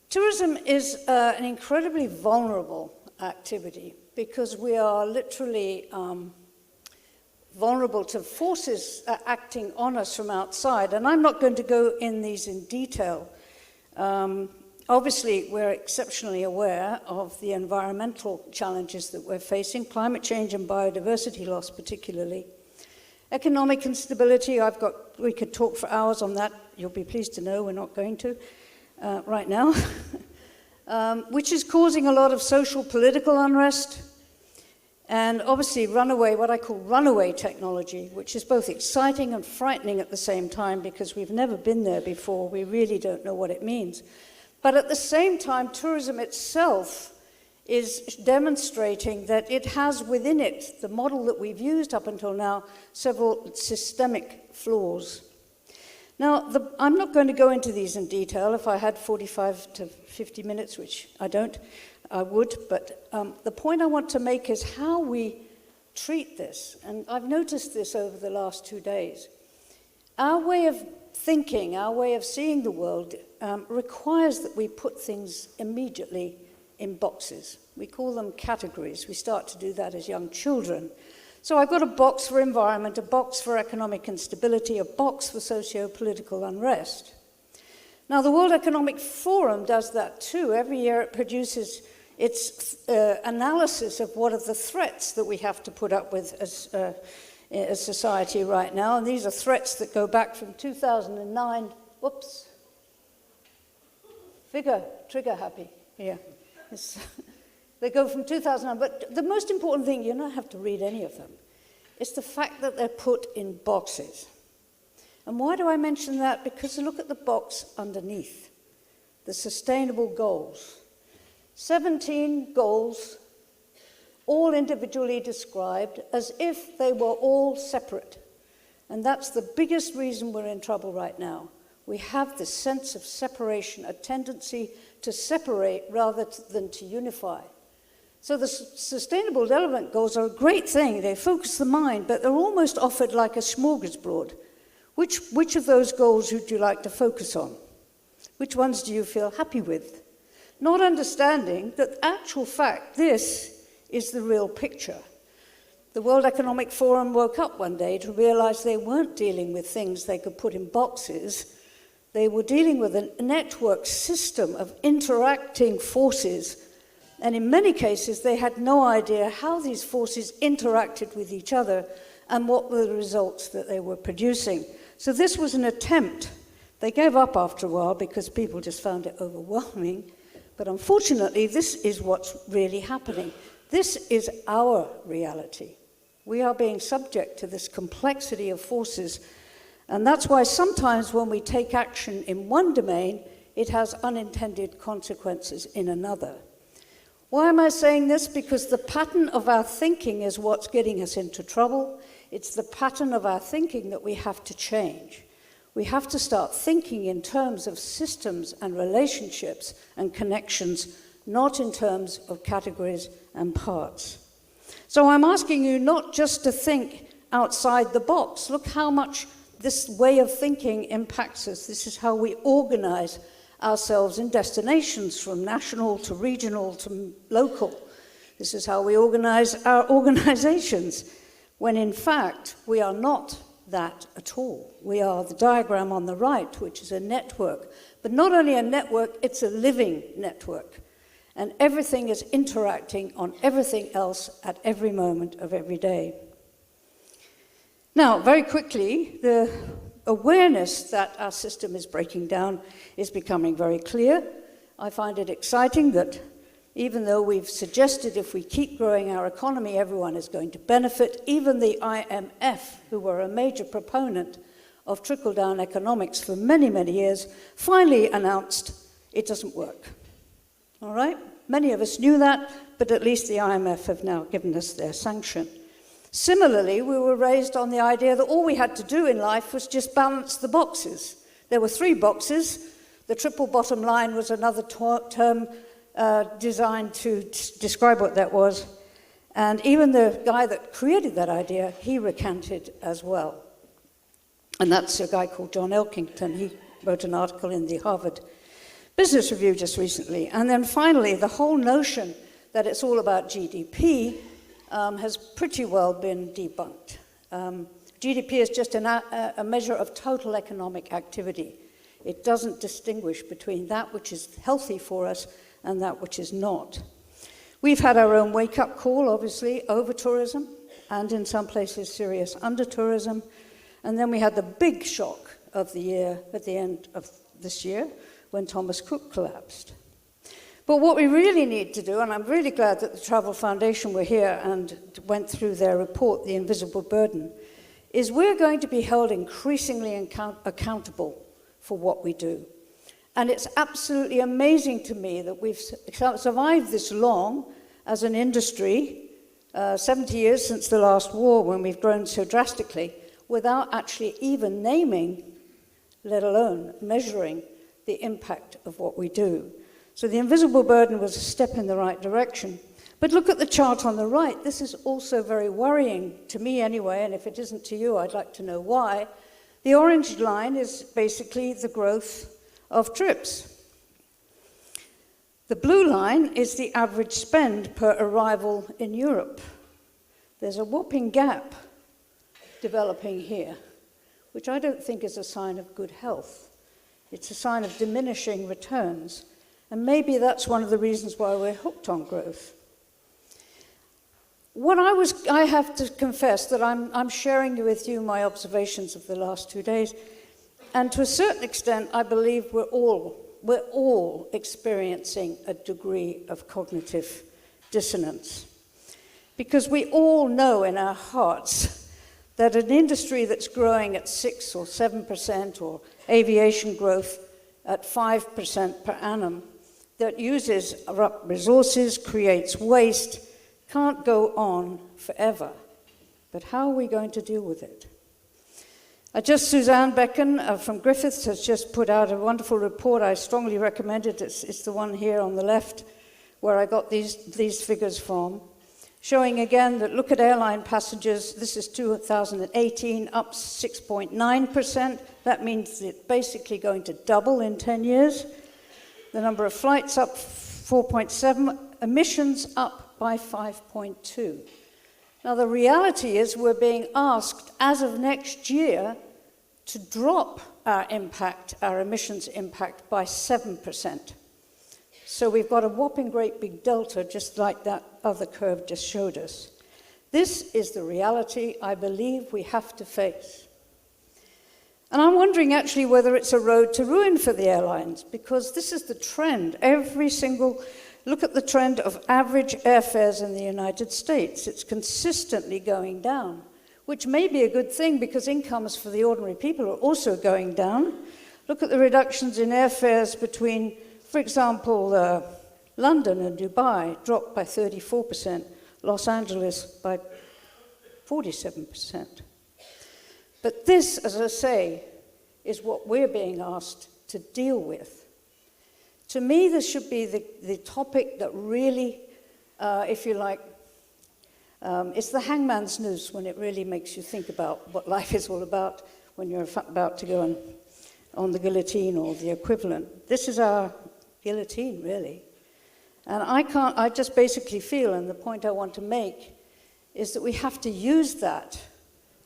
Tourism is an incredibly vulnerable activity because we are literally vulnerable to forces acting on us from outside. And I'm not going to go in these in detail. Obviously, we're exceptionally aware of the environmental challenges that we're facing, climate change and biodiversity loss particularly. Economic instability, we could talk for hours on that. You'll be pleased to know we're not going to right now, which is causing a lot of social, political unrest. And obviously what I call runaway technology, which is both exciting and frightening at the same time because we've never been there before. We really don't know what it means. But at the same time, tourism itself is demonstrating that it has within it, the model that we've used up until now, several systemic flaws. Now, I'm not going to go into these in detail. If I had 45 to 50 minutes, which I don't, I would, but the point I want to make is how we treat this. And I've noticed this over the last 2 days. Our way of thinking, our way of seeing the world requires that we put things immediately in boxes. We call them categories. We start to do that as young children. So I've got a box for environment, a box for economic instability, a box for socio-political unrest. Now, the World Economic Forum does that too. Every year it produces its analysis of what are the threats that we have to put up with as a society right now. And these are threats that go back from 2009. Whoops. Trigger happy here. They go from 2009. But the most important thing, you don't have to read any of them, is the fact that they're put in boxes. And why do I mention that? Because look at the box underneath, the sustainable goals. 17 goals, all individually described as if they were all separate. And that's the biggest reason we're in trouble right now. We have this sense of separation, a tendency to separate rather than to unify. So the Sustainable Development Goals are a great thing. They focus the mind, but they're almost offered like a smorgasbord. Which of those goals would you like to focus on? Which ones do you feel happy with? Not understanding that actual fact, this is the real picture. The World Economic Forum woke up one day to realize they weren't dealing with things they could put in boxes. They were dealing with a network system of interacting forces. And in many cases, they had no idea how these forces interacted with each other and what were the results that they were producing. So this was an attempt. They gave up after a while because people just found it overwhelming. But unfortunately, this is what's really happening. This is our reality. We are being subject to this complexity of forces. And that's why sometimes when we take action in one domain, it has unintended consequences in another. Why am I saying this? Because the pattern of our thinking is what's getting us into trouble. It's the pattern of our thinking that we have to change. We have to start thinking in terms of systems and relationships and connections, not in terms of categories and parts. So I'm asking you not just to think outside the box. Look how much this way of thinking impacts us. This is how we organize ourselves in destinations, from national to regional to local. This is how we organize our organizations, when in fact we are not that at all. We are the diagram on the right, which is a network. But not only a network, it's a living network. And everything is interacting on everything else at every moment of every day. Now, very quickly, the awareness that our system is breaking down is becoming very clear. I find it exciting that even though we've suggested if we keep growing our economy, everyone is going to benefit, even the IMF, who were a major proponent of trickle-down economics for many, many years, finally announced it doesn't work. All right? Many of us knew that, but at least the IMF have now given us their sanction. Similarly, we were raised on the idea that all we had to do in life was just balance the boxes. There were 3 boxes. The triple bottom line was another term designed to describe what that was. And even the guy that created that idea, he recanted as well. And that's a guy called John Elkington. He wrote an article in the Harvard Business Review just recently. And then finally, the whole notion that it's all about GDP has pretty well been debunked. GDP is just a measure of total economic activity. It doesn't distinguish between that which is healthy for us and that which is not. We've had our own wake-up call, obviously, over-tourism, and in some places serious under-tourism. And then we had the big shock of the year at the end of this year when Thomas Cook collapsed. But what we really need to do, and I'm really glad that the Travel Foundation were here and went through their report, The Invisible Burden, is we're going to be held increasingly accountable for what we do. And it's absolutely amazing to me that we've survived this long as an industry, 70 years since the last war when we've grown so drastically, without actually even naming, let alone measuring, the impact of what we do. So the invisible burden was a step in the right direction. But look at the chart on the right. This is also very worrying to me anyway, and if it isn't to you, I'd like to know why. The orange line is basically the growth of trips. The blue line is the average spend per arrival in Europe. There's a whopping gap developing here, which I don't think is a sign of good health. It's a sign of diminishing returns. And maybe that's one of the reasons why we're hooked on growth. I have to confess that I'm sharing with you my observations of the last 2 days. And to a certain extent, I believe we're all experiencing a degree of cognitive dissonance. Because we all know in our hearts that an industry that's growing at 6 or 7%, or aviation growth at 5% per annum, that uses resources, creates waste, can't go on forever. But how are we going to deal with it? Suzanne Becken from Griffiths has just put out a wonderful report. I strongly recommend it. It's the one here on the left where I got these figures from, showing again that look at airline passengers. This is 2018, up 6.9%. That means it's basically going to double in 10 years. The number of flights up 4.7, emissions up by 5.2. Now the reality is we're being asked as of next year to drop our impact, our emissions impact, by 7%. So we've got a whopping great big delta, just like that other curve just showed us. This is the reality I believe we have to face. And I'm wondering actually whether it's a road to ruin for the airlines, because this is the trend. Look at the trend of average airfares in the United States. It's consistently going down, which may be a good thing because incomes for the ordinary people are also going down. Look at the reductions in airfares between, for example, London and Dubai dropped by 34%, Los Angeles by 47%. But this, as I say, is what we're being asked to deal with. To me, this should be the topic that really, if you like, it's the hangman's noose when it really makes you think about what life is all about when you're about to go on the guillotine or the equivalent. This is our guillotine, really. And I just basically feel, and the point I want to make, is that we have to use that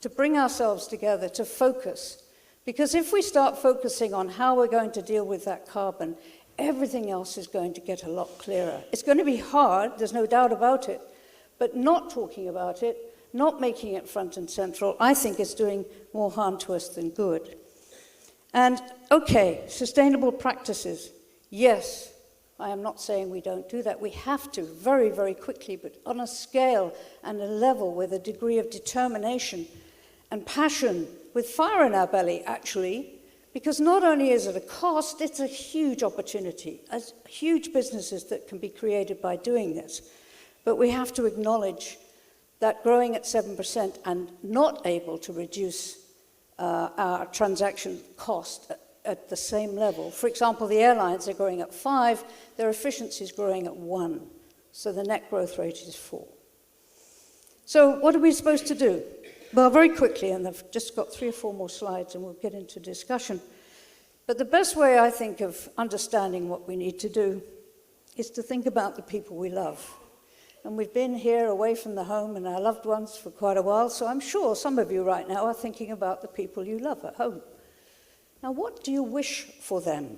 to bring ourselves together, to focus. Because if we start focusing on how we're going to deal with that carbon, everything else is going to get a lot clearer. It's going to be hard, there's no doubt about it, but not talking about it, not making it front and central, I think is doing more harm to us than good. And, okay, sustainable practices, yes, I am not saying we don't do that. We have to, very, very quickly, but on a scale and a level with a degree of determination and passion, with fire in our belly, actually, because not only is it a cost, it's a huge opportunity, huge businesses that can be created by doing this. But we have to acknowledge that growing at 7% and not able to reduce our transaction cost at the same level. For example, the airlines are growing at 5, their efficiency is growing at 1. So the net growth rate is 4. So what are we supposed to do? Well, very quickly, and I've just got 3 or 4 more slides and we'll get into discussion. But the best way, I think, of understanding what we need to do is to think about the people we love. And we've been here away from the home and our loved ones for quite a while, so I'm sure some of you right now are thinking about the people you love at home. Now, what do you wish for them?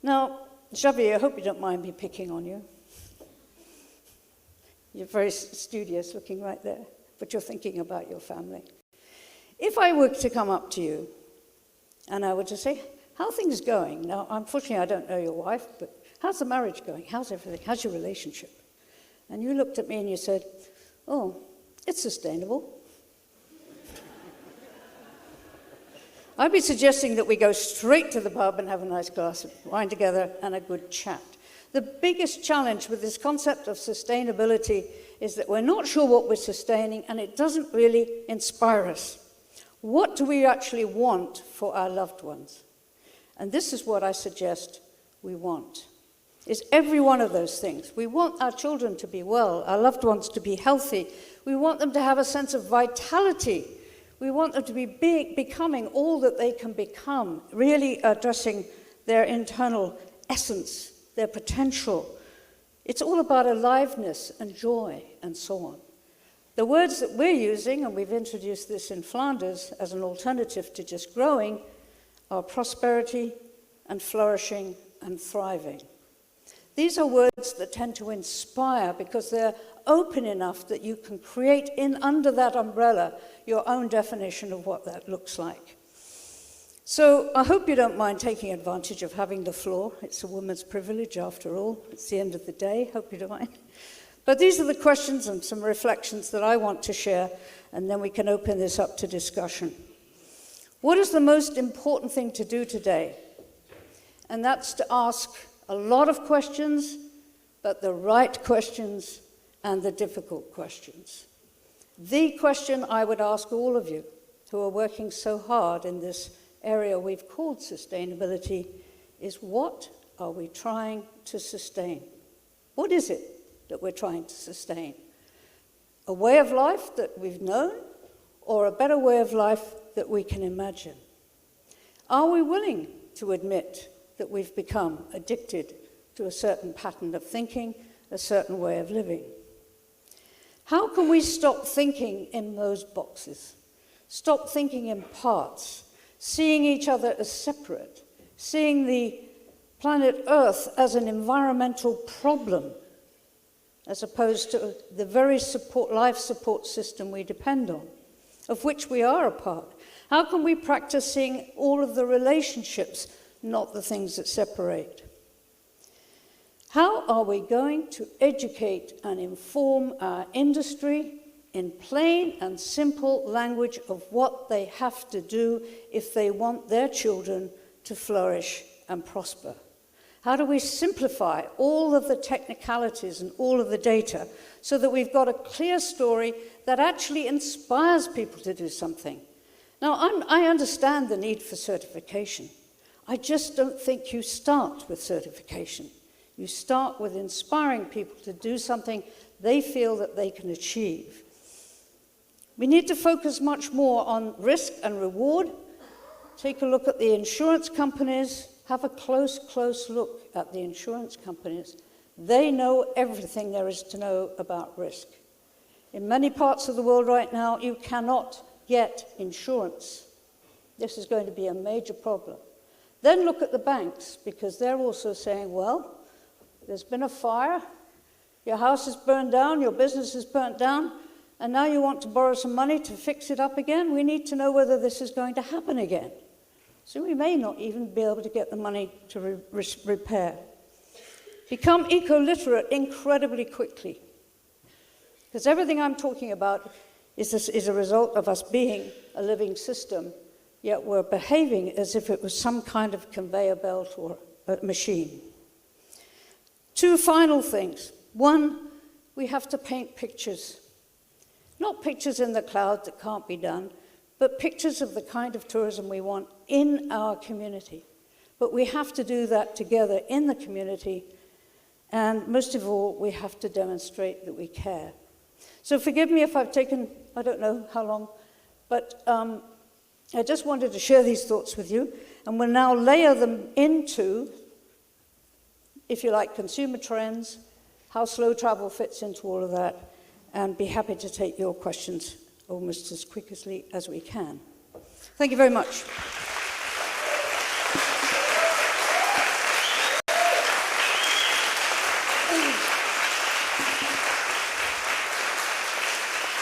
Now, Jeppe, I hope you don't mind me picking on you. You're very studious looking right there, but you're thinking about your family. If I were to come up to you and I were to say, how are things going? Now, unfortunately, I don't know your wife, but how's the marriage going? How's everything? How's your relationship? And you looked at me and you said, oh, it's sustainable. I'd be suggesting that we go straight to the pub and have a nice glass of wine together and a good chat. The biggest challenge with this concept of sustainability is that we're not sure what we're sustaining and it doesn't really inspire us. What do we actually want for our loved ones? And this is what I suggest we want. Is every one of those things. We want our children to be well, our loved ones to be healthy. We want them to have a sense of vitality. We want them to be becoming all that they can become, really addressing their internal essence, their potential. It's all about aliveness and joy and so on. The words that we're using, and we've introduced this in Flanders as an alternative to just growing, are prosperity and flourishing and thriving. These are words that tend to inspire because they're open enough that you can create under that umbrella your own definition of what that looks like. So I hope you don't mind taking advantage of having the floor. It's a woman's privilege after all. It's the end of the day. Hope you don't mind. But these are the questions and some reflections that I want to share, and then we can open this up to discussion. What is the most important thing to do today? And that's to ask a lot of questions, but the right questions and the difficult questions. The question I would ask all of you who are working so hard in this area we've called sustainability is, what are we trying to sustain? What is it that we're trying to sustain? A way of life that we've known, or a better way of life that we can imagine? Are we willing to admit that we've become addicted to a certain pattern of thinking, a certain way of living? How can we stop thinking in those boxes? Stop thinking in parts, seeing each other as separate, seeing the planet Earth as an environmental problem, as opposed to the very life support system we depend on, of which we are a part? How can we practice seeing all of the relationships, not the things that separate? How are we going to educate and inform our industry in plain and simple language of what they have to do if they want their children to flourish and prosper? How do we simplify all of the technicalities and all of the data so that we've got a clear story that actually inspires people to do something? Now, I understand the need for certification. I just don't think you start with certification. You start with inspiring people to do something they feel that they can achieve. We need to focus much more on risk and reward. Take a look at the insurance companies. Have a close look at the insurance companies. They know everything there is to know about risk. In many parts of the world right now, you cannot get insurance. This is going to be a major problem. Then look at the banks, because they're also saying, well, there's been a fire, your house is burned down, your business is burnt down, and now you want to borrow some money to fix it up again. We need to know whether this is going to happen again. So we may not even be able to get the money to repair. Become eco-literate incredibly quickly, because everything I'm talking about is a result of us being a living system, yet we're behaving as if it was some kind of conveyor belt or a machine. Two final things. One, we have to paint pictures. Not pictures in the cloud that can't be done, but pictures of the kind of tourism we want in our community. But we have to do that together in the community, and most of all, we have to demonstrate that we care. So forgive me if I've taken, I don't know how long, but I just wanted to share these thoughts with you, and we'll now layer them into, if you like, consumer trends, how slow travel fits into all of that, and be happy to take your questions almost as quickly as we can. Thank you very much.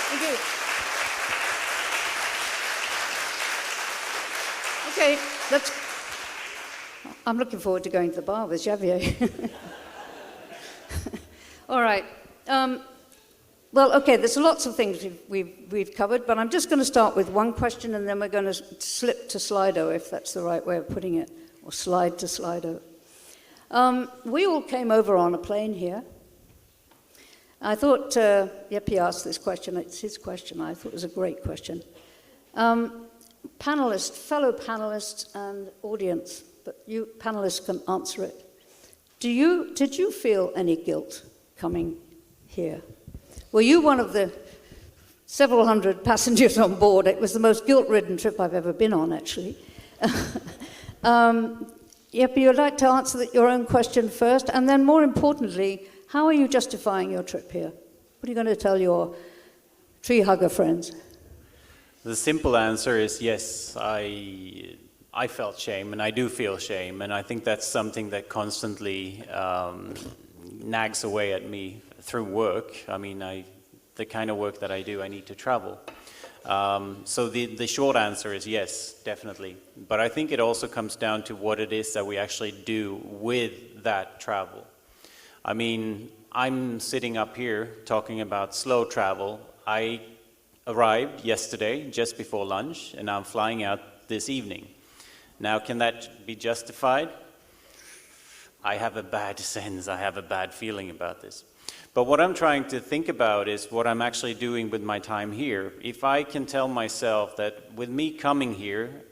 Thank you. Okay, I'm looking forward to going to the bar with Jeppe. All right. Well, okay, there's lots of things we've covered, but I'm just going to start with one question, and then we're going to slip to Slido, if that's the right way of putting it, or slide to Slido. We all came over on a plane here. I thought Jeppe asked this question. It's his question. I thought it was a great question. Panelists, fellow panelists and audience, but you panelists can answer it. Did you feel any guilt coming here? Were you one of the several hundred passengers on board? It was the most guilt-ridden trip I've ever been on, actually. Jeppe, you'd like to answer your own question first, and then more importantly, how are you justifying your trip here? What are you going to tell your tree hugger friends? The simple answer is yes, I felt shame, and I do feel shame, and I think that's something that constantly nags away at me through work. I mean, the kind of work that I do, I need to travel. So the short answer is yes, definitely. But I think it also comes down to what it is that we actually do with that travel. I mean, I'm sitting up here talking about slow travel. I arrived yesterday, just before lunch, and I'm flying out this evening. Now, can that be justified? I have a bad sense, I have a bad feeling about this. But what I'm trying to think about is what I'm actually doing with my time here. If I can tell myself that with me coming here,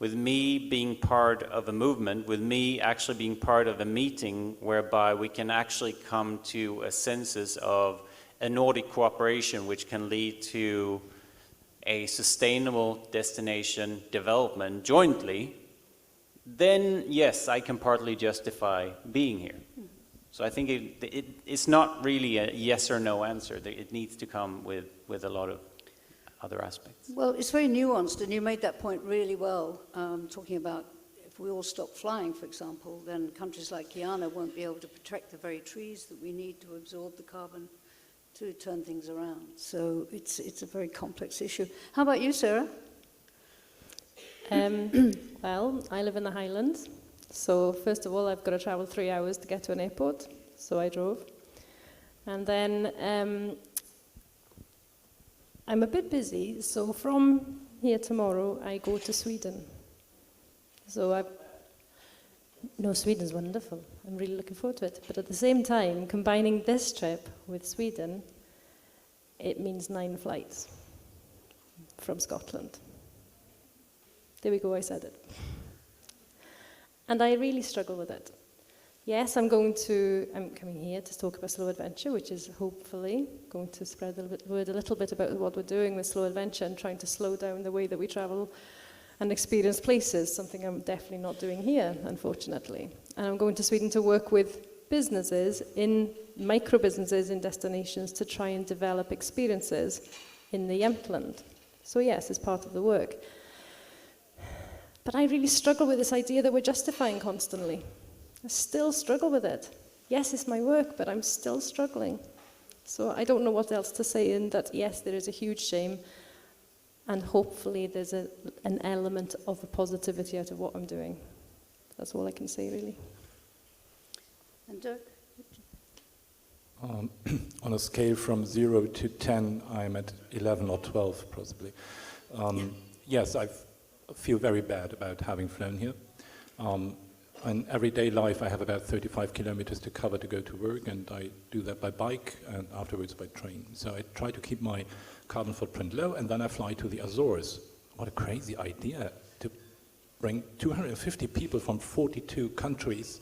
with me being part of a movement, with me actually being part of a meeting whereby we can actually come to a census of a Nordic cooperation which can lead to a sustainable destination development jointly, then yes, I can partly justify being here. So I think it's not really a yes or no answer. It needs to come with a lot of other aspects. Well, it's very nuanced, and you made that point really well, talking about if we all stop flying, for example, then countries like Guyana won't be able to protect the very trees that we need to absorb the carbon to turn things around. So it's a very complex issue. How about you, Sara? Well, I live in the Highlands. So first of all, I've got to travel 3 hours to get to an airport, so I drove. And then I'm a bit busy, so from here tomorrow, I go to Sweden. So No, Sweden's wonderful. I'm really looking forward to it. But at the same time, combining this trip with Sweden, it means 9 flights from Scotland. There we go, I said it. And I really struggle with it. Yes, I'm coming here to talk about Slow Adventure, which is hopefully going to spread the word a little bit about what we're doing with Slow Adventure and trying to slow down the way that we travel and experience places, something I'm definitely not doing here, unfortunately. And I'm going to Sweden to work with businesses, micro businesses in destinations to try and develop experiences in the Jämtland. So yes, it's part of the work. But I really struggle with this idea that we're justifying constantly. I still struggle with it. Yes, it's my work, but I'm still struggling. So I don't know what else to say in that, yes, there is a huge shame, and hopefully there's an element of a positivity out of what I'm doing. That's all I can say, really. And Dirk? On a scale from 0 to 10, I'm at 11 or 12, possibly. Yes, I feel very bad about having flown here. In everyday life, I have about 35 kilometers to cover to go to work, and I do that by bike and afterwards by train. So I try to keep my carbon footprint low, and then I fly to the Azores. What a crazy idea to bring 250 people from 42 countries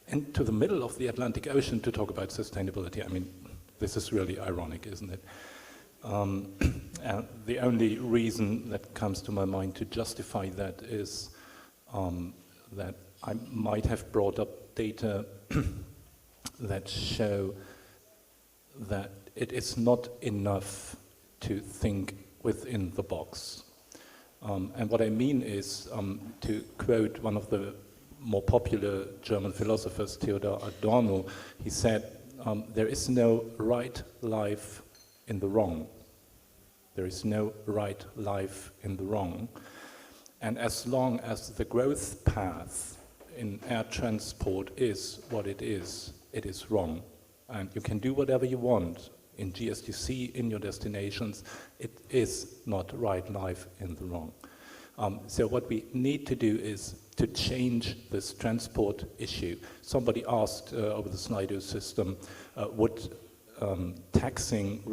into the middle of the Atlantic Ocean to talk about sustainability. I mean, this is really ironic, isn't it? And the only reason that comes to my mind to justify that is that I might have brought up data that show that it is not enough to think within the box. And what I mean is, to quote one of the more popular German philosophers, Theodor Adorno, he said, there is no right life in the wrong. There is no right life in the wrong. And as long as the growth path in air transport is what it is wrong. And you can do whatever you want in GSTC, in your destinations. It is not right life in the wrong. So what we need to do is to change this transport issue. Somebody asked over the Slido system, would taxing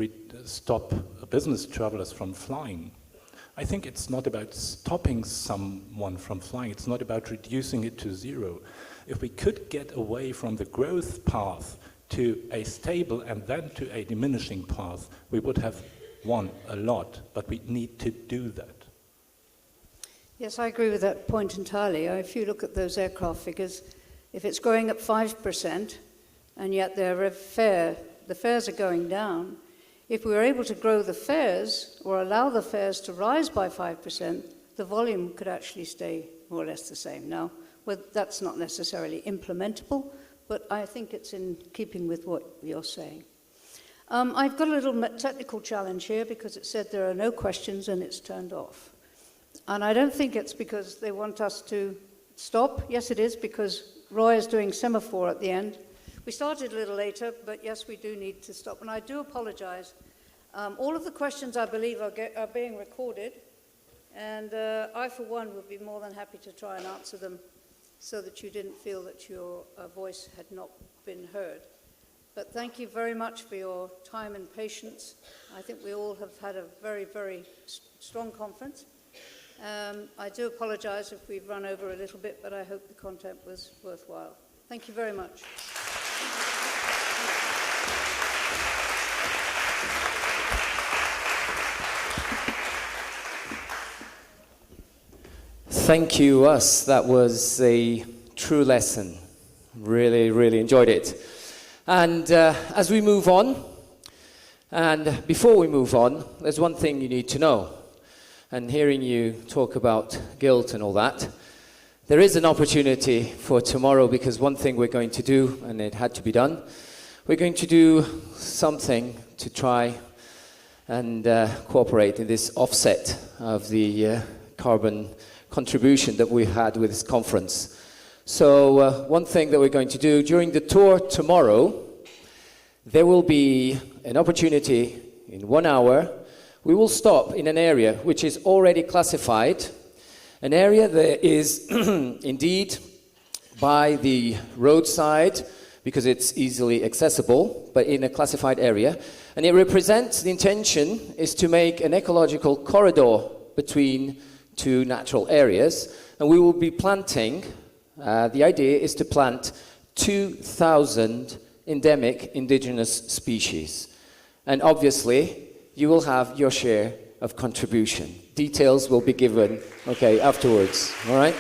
stop business travelers from flying? I think it's not about stopping someone from flying. It's not about reducing it to 0. If we could get away from the growth path to a stable and then to a diminishing path, we would have won a lot, but we need to do that. Yes, I agree with that point entirely. If you look at those aircraft figures, if it's growing at 5% and yet the fares are going down, if we were able to grow the fares or allow the fares to rise by 5%, the volume could actually stay more or less the same. Now, that's not necessarily implementable, but I think it's in keeping with what you're saying. I've got a little technical challenge here because it said there are no questions and it's turned off. And I don't think it's because they want us to stop. Yes, it is, because Roy is doing semaphore at the end. We started a little later, but yes, we do need to stop. And I do apologize. All of the questions, I believe, are being recorded. And I, for one, would be more than happy to try and answer them so that you didn't feel that your voice had not been heard. But thank you very much for your time and patience. I think we all have had a very, very strong conference. I do apologize if we've run over a little bit, but I hope the content was worthwhile. Thank you very much. Thank you, us. That was a true lesson. Really, really enjoyed it. And as we move on, and before we move on, there's one thing you need to know. And hearing you talk about guilt and all that, there is an opportunity for tomorrow, because one thing we're going to do, and it had to be done, we're going to do something to try and cooperate in this offset of the carbon contribution that we had with this conference. So one thing that we're going to do during the tour tomorrow, there will be an opportunity in 1 hour. We will stop in an area which is already classified, an area that is indeed by the roadside because it's easily accessible, but in a classified area. And it represents, the intention is to make an ecological corridor between two natural areas. And we will be planting, the idea is to plant 2,000 endemic indigenous species. And obviously, you will have your share of contribution. Details will be given, okay, afterwards, all right?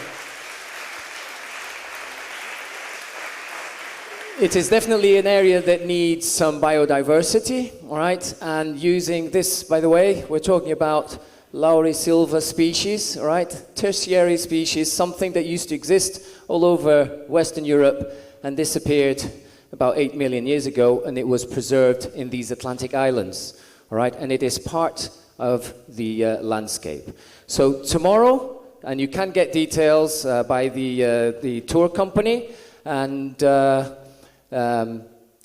It is definitely an area that needs some biodiversity, all right? And using this, by the way, we're talking about laurisilva species, all right? Tertiary species, something that used to exist all over Western Europe and disappeared about 8 million years ago, and it was preserved in these Atlantic islands, all right? And it is part of the landscape. So tomorrow, and you can get details by the tour company, and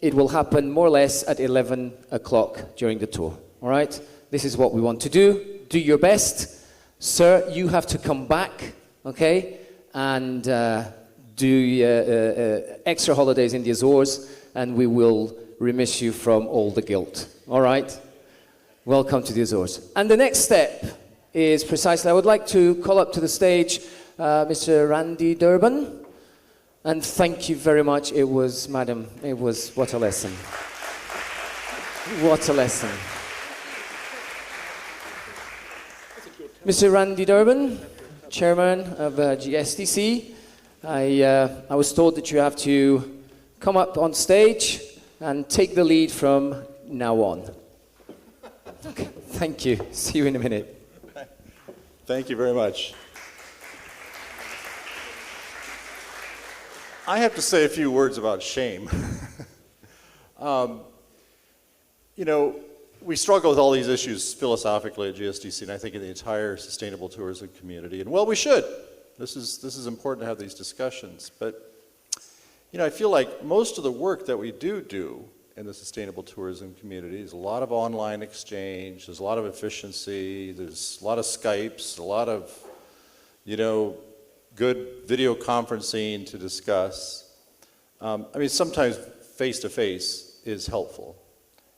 it will happen more or less at 11 o'clock during the tour, all right? This is what we want to do. Do your best. Sir, you have to come back, okay? And do extra holidays in the Azores, and we will remiss you from all the guilt, all right? Welcome to the Azores. And the next step is precisely, I would like to call up to the stage Mr. Randy Durban. And thank you very much. It was, madam, it was, what a lesson. What a lesson. Mr. Randy Durban, chairman of GSTC. I was told that you have to come up on stage and take the lead from now on. Okay, thank you. See you in a minute. Thank you very much. I have to say a few words about shame. You know, we struggle with all these issues philosophically at GSTC, and I think in the entire sustainable tourism community. And well, we should. This is important to have these discussions. But, you know, I feel like most of the work that we do in the sustainable tourism community is a lot of online exchange, there's a lot of efficiency, there's a lot of Skypes, a lot of, you know, good video conferencing to discuss. I mean, sometimes face-to-face is helpful.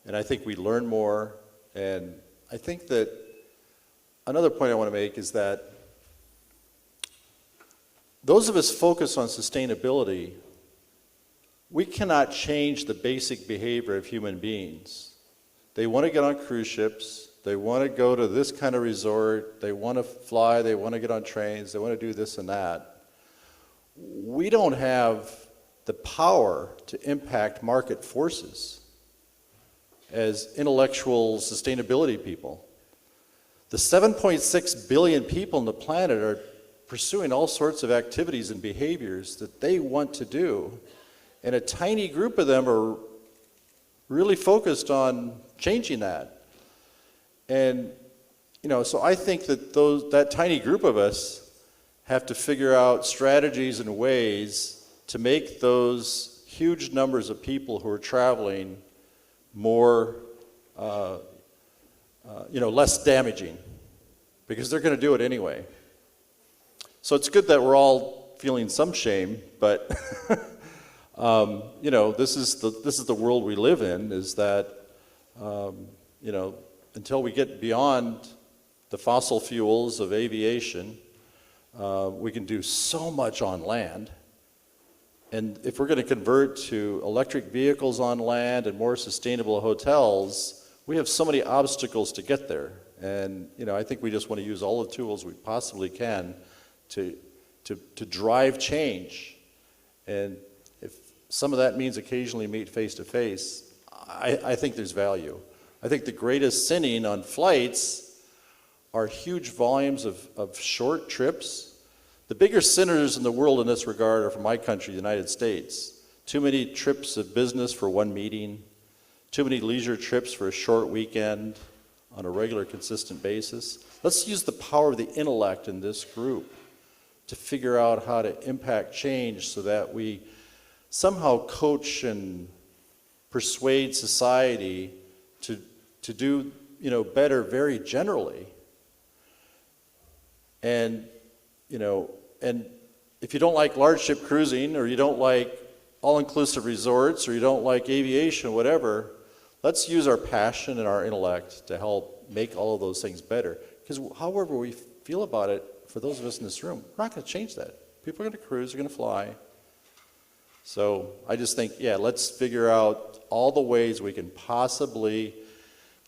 And I think we learn more. And I think that another point I want to make is that those of us focused on sustainability, we cannot change the basic behavior of human beings. They want to get on cruise ships, they want to go to this kind of resort, they want to fly, they want to get on trains, they want to do this and that. We don't have the power to impact market forces as intellectual sustainability people. The 7.6 billion people on the planet are pursuing all sorts of activities and behaviors that they want to do. And a tiny group of them are really focused on changing that. And, you know, so I think that that tiny group of us have to figure out strategies and ways to make those huge numbers of people who are traveling more, you know, less damaging, because they're going to do it anyway. So it's good that we're all feeling some shame, but you know, this is the world we live in. Is that you know, until we get beyond the fossil fuels of aviation, we can do so much on land. And if we're going to convert to electric vehicles on land and more sustainable hotels, we have so many obstacles to get there. And you know, I think we just want to use all the tools we possibly can to drive change. And if some of that means occasionally meet face to face, I think there's value. I think the greatest sinning on flights are huge volumes of short trips. The bigger sinners in the world in this regard are from my country, the United States. Too many trips of business for one meeting, too many leisure trips for a short weekend on a regular, consistent basis. Let's use the power of the intellect in this group to figure out how to impact change so that we somehow coach and persuade society to do, you know, better very generally. And, you know, and if you don't like large ship cruising, or you don't like all-inclusive resorts, or you don't like aviation, whatever, let's use our passion and our intellect to help make all of those things better. Because however we feel about it, for those of us in this room, we're not going to change that. People are going to cruise, they're going to fly. So I just think, yeah, let's figure out all the ways we can possibly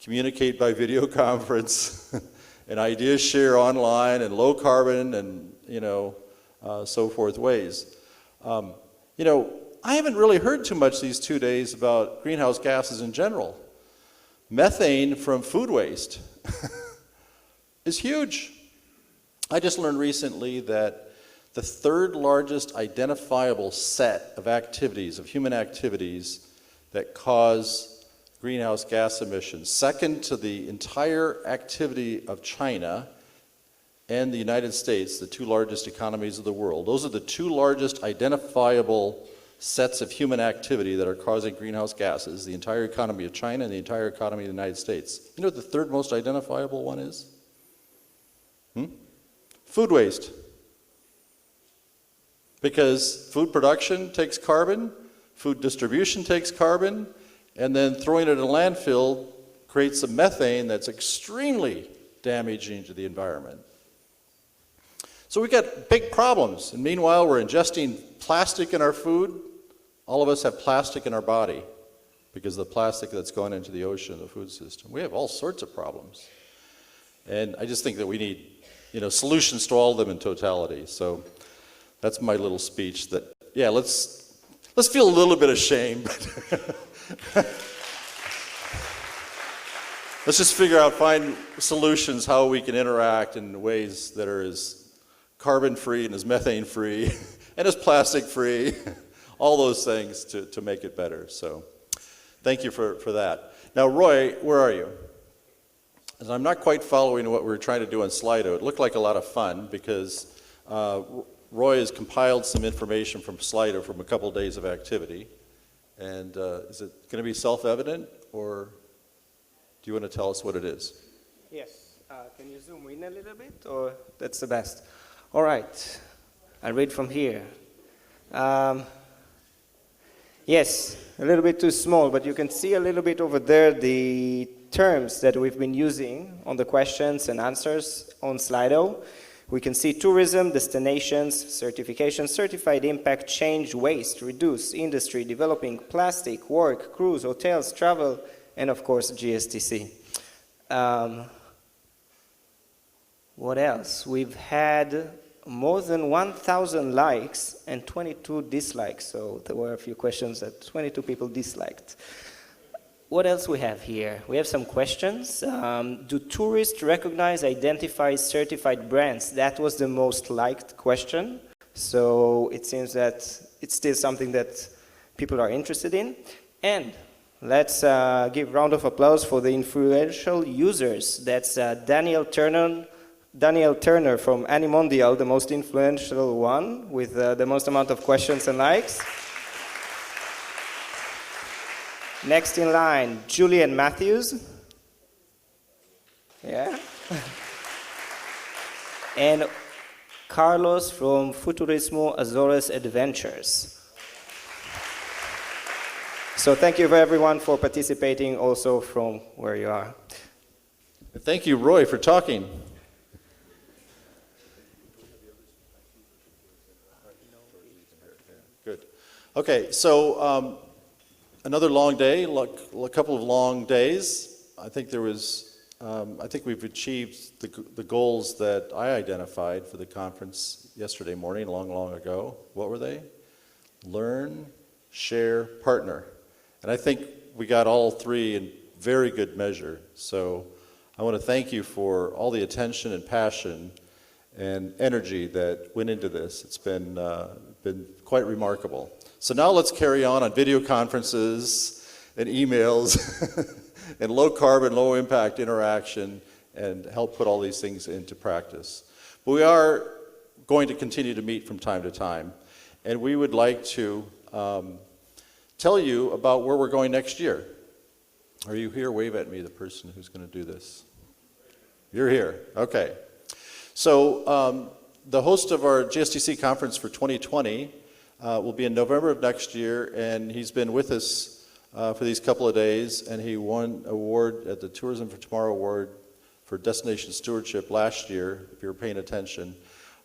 communicate by video conference and ideas share online and low carbon and, so forth ways. I haven't really heard too much these 2 days about greenhouse gases in general. Methane from food waste is huge. I just learned recently that the third largest identifiable set of activities, of human activities, that cause greenhouse gas emissions, second to the entire activity of China and the United States, the two largest economies of the world. Those are the two largest identifiable sets of human activity that are causing greenhouse gases, the entire economy of China and the entire economy of the United States. You know what the third most identifiable one is? Food waste. Because food production takes carbon, food distribution takes carbon, and then throwing it in a landfill creates some methane that's extremely damaging to the environment. So we've got big problems, and meanwhile we're ingesting plastic in our food. All of us have plastic in our body because of the plastic that's gone into the ocean and the food system. We have all sorts of problems. And I just think that we need, solutions to all of them in totality. So that's my little speech that, yeah, let's feel a little bit ashamed. Let's just find solutions how we can interact in ways that are as carbon-free and as methane-free and as plastic-free, all those things to make it better. So thank you for that. Now, Roy, where are you? And I'm not quite following what we were trying to do on Slido. It looked like a lot of fun because Roy has compiled some information from Slido from a couple days of activity. And is it going to be self-evident, or do you want to tell us what it is? Yes. Can you zoom in a little bit, or that's the best? All right. I'll read from here. Yes, a little bit too small, but you can see a little bit over there the terms that we've been using on the questions and answers on Slido. We can see tourism, destinations, certification, certified impact, change, waste, reduce, industry, developing, plastic, work, cruise, hotels, travel, and of course GSTC. What else? We've had more than 1,000 likes and 22 dislikes, so there were a few questions that 22 people disliked. What else we have here? We have some questions. Do tourists recognize, identify certified brands? That was the most liked question. So it seems that it's still something that people are interested in. And let's give a round of applause for the influential users. That's Daniel Turner from Animondial, the most influential one, with the most amount of questions and likes. Next in line, Julian Matthews. Yeah. And Carlos from Futurismo Azores Adventures. So thank you everyone for participating also from where you are. Thank you, Roy, for talking. Good. Okay, so another long day, a couple of long days. I think we've achieved the goals that I identified for the conference yesterday morning, long ago. What were they? Learn, share, partner. And I think we got all three in very good measure. So I want to thank you for all the attention and passion and energy that went into this. It's been quite remarkable. So now let's carry on video conferences and emails and low carbon, low impact interaction and help put all these things into practice. But we are going to continue to meet from time to time, and we would like to tell you about where we're going next year. Are you here? Wave at me, the person who's going to do this. You're here. Okay. So the host of our GSTC conference for 2020 will be in November of next year, and he's been with us for these couple of days, and he won an award at the Tourism for Tomorrow Award for Destination Stewardship last year, if you were paying attention.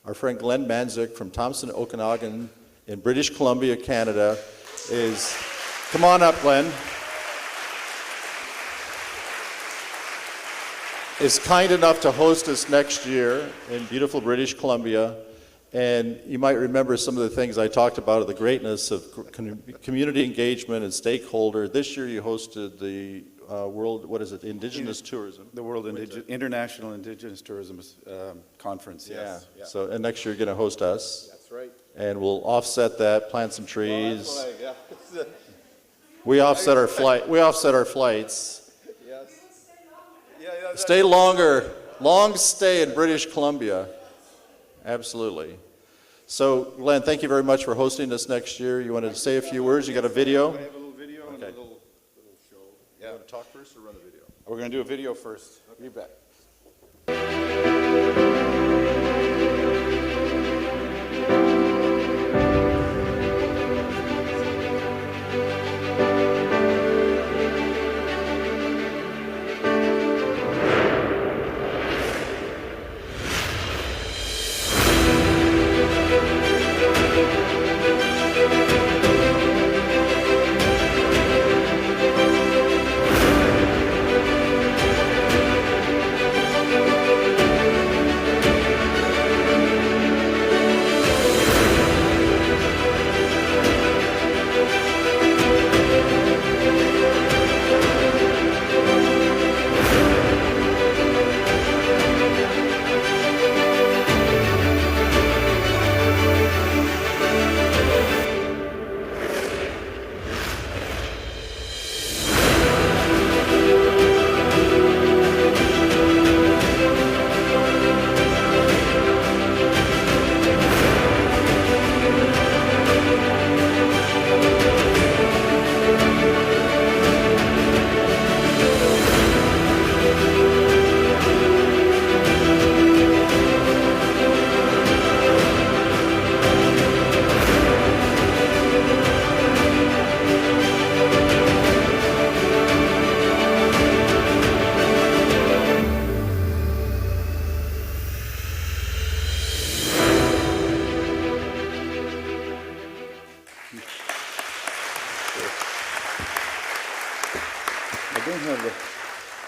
Our friend Glenn Manzik from Thompson, Okanagan in British Columbia, Canada is, come on up, Glenn, is kind enough to host us next year in beautiful British Columbia. And you might remember some of the things I talked about of the greatness of community engagement and stakeholder. This year you hosted the World, what is it, Indigenous Tourism? The World International Indigenous Tourism Conference, yes. Yeah. So, and next year you're going to host us. That's right. And we'll offset that, plant some trees. Well, yeah. We offset our flight. We offset our flights. Yes. Stay longer. Long stay in British Columbia. Absolutely. So, Glenn, thank you very much for hosting us next year. You wanted to say a few words? You got a video? We have a little video and a little show. Yeah. You want to talk first or run a video? We're going to do a video first. You bet.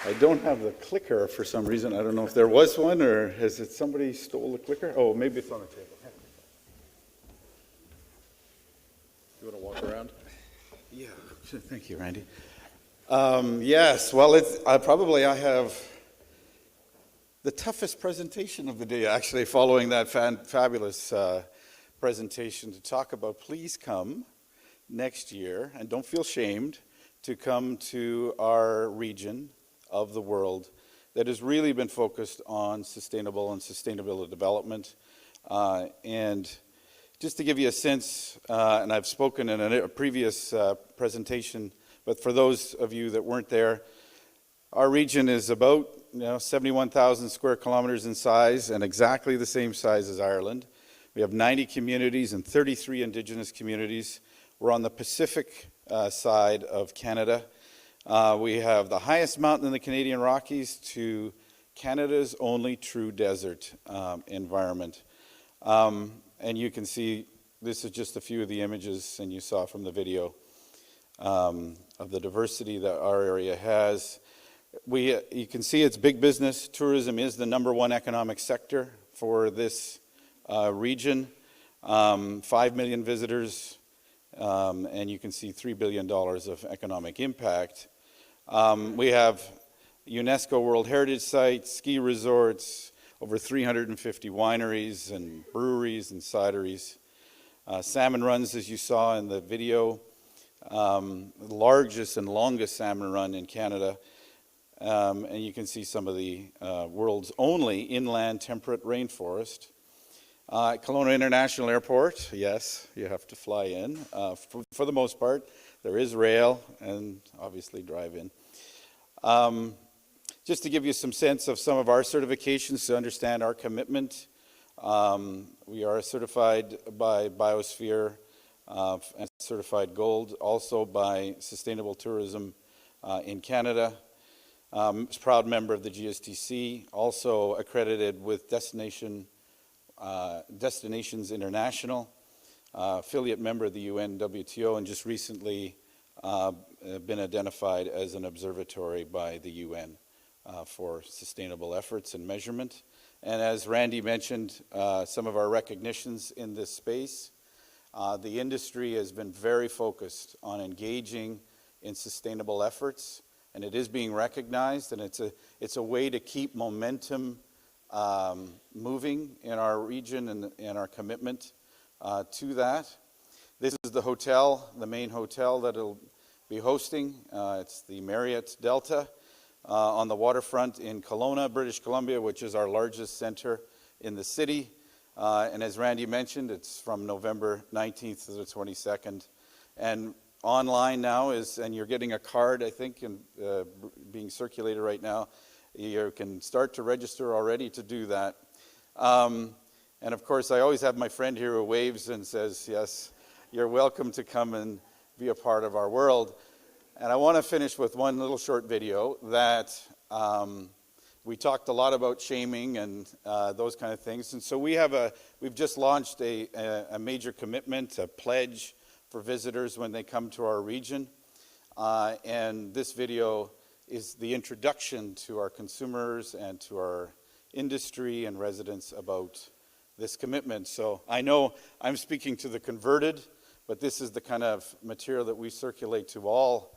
I don't have the clicker for some reason. I don't know if there was one or has it somebody stole the clicker? Oh, maybe it's on the table. You want to walk around? Yeah, thank you, Randy. Yes, well, it's probably I have the toughest presentation of the day, actually, following that fabulous presentation to talk about please come next year, and don't feel shamed, to come to our region of the world that has really been focused on sustainable and sustainability development. And just to give you a sense, and I've spoken in a previous presentation, but for those of you that weren't there, our region is about 71,000 square kilometers in size and exactly the same size as Ireland. We have 90 communities and 33 Indigenous communities. We're on the Pacific side of Canada. We have the highest mountain in the Canadian Rockies to Canada's only true desert environment. And you can see, this is just a few of the images, and you saw from the video, of the diversity that our area has. You can see it's big business. Tourism is the #1 economic sector for this region. 5 million visitors, and you can see $3 billion of economic impact. We have UNESCO World Heritage Sites, ski resorts, over 350 wineries and breweries and cideries. Salmon runs, as you saw in the video, the largest and longest salmon run in Canada. And you can see some of the world's only inland temperate rainforest. Kelowna International Airport, yes, you have to fly in. For the most part, there is rail and obviously drive-in. Just to give you some sense of some of our certifications to understand our commitment We are certified by Biosphere and certified gold, also by Sustainable Tourism in Canada. Proud member of the GSTC, also accredited with Destinations International, affiliate member of the UN WTO, and just recently been identified as an observatory by the UN for sustainable efforts and measurement. And as Randy mentioned, some of our recognitions in this space, the industry has been very focused on engaging in sustainable efforts, and it is being recognized, and it's a way to keep momentum moving in our region and our commitment to that. This is the hotel, the main hotel that it'll be hosting. It's the Marriott Delta on the waterfront in Kelowna, British Columbia, which is our largest center in the city. And as Randy mentioned, it's from November 19th to the 22nd. And online now is, and you're getting a card, I think, and being circulated right now. You can start to register already to do that. And of course, I always have my friend here who waves and says, yes, you're welcome to come and be a part of our world. And I want to finish with one little short video that we talked a lot about shaming and those kind of things. And so we've just launched a major commitment, a pledge for visitors when they come to our region. And this video is the introduction to our consumers and to our industry and residents about this commitment. So I know I'm speaking to the converted, but this is the kind of material that we circulate to all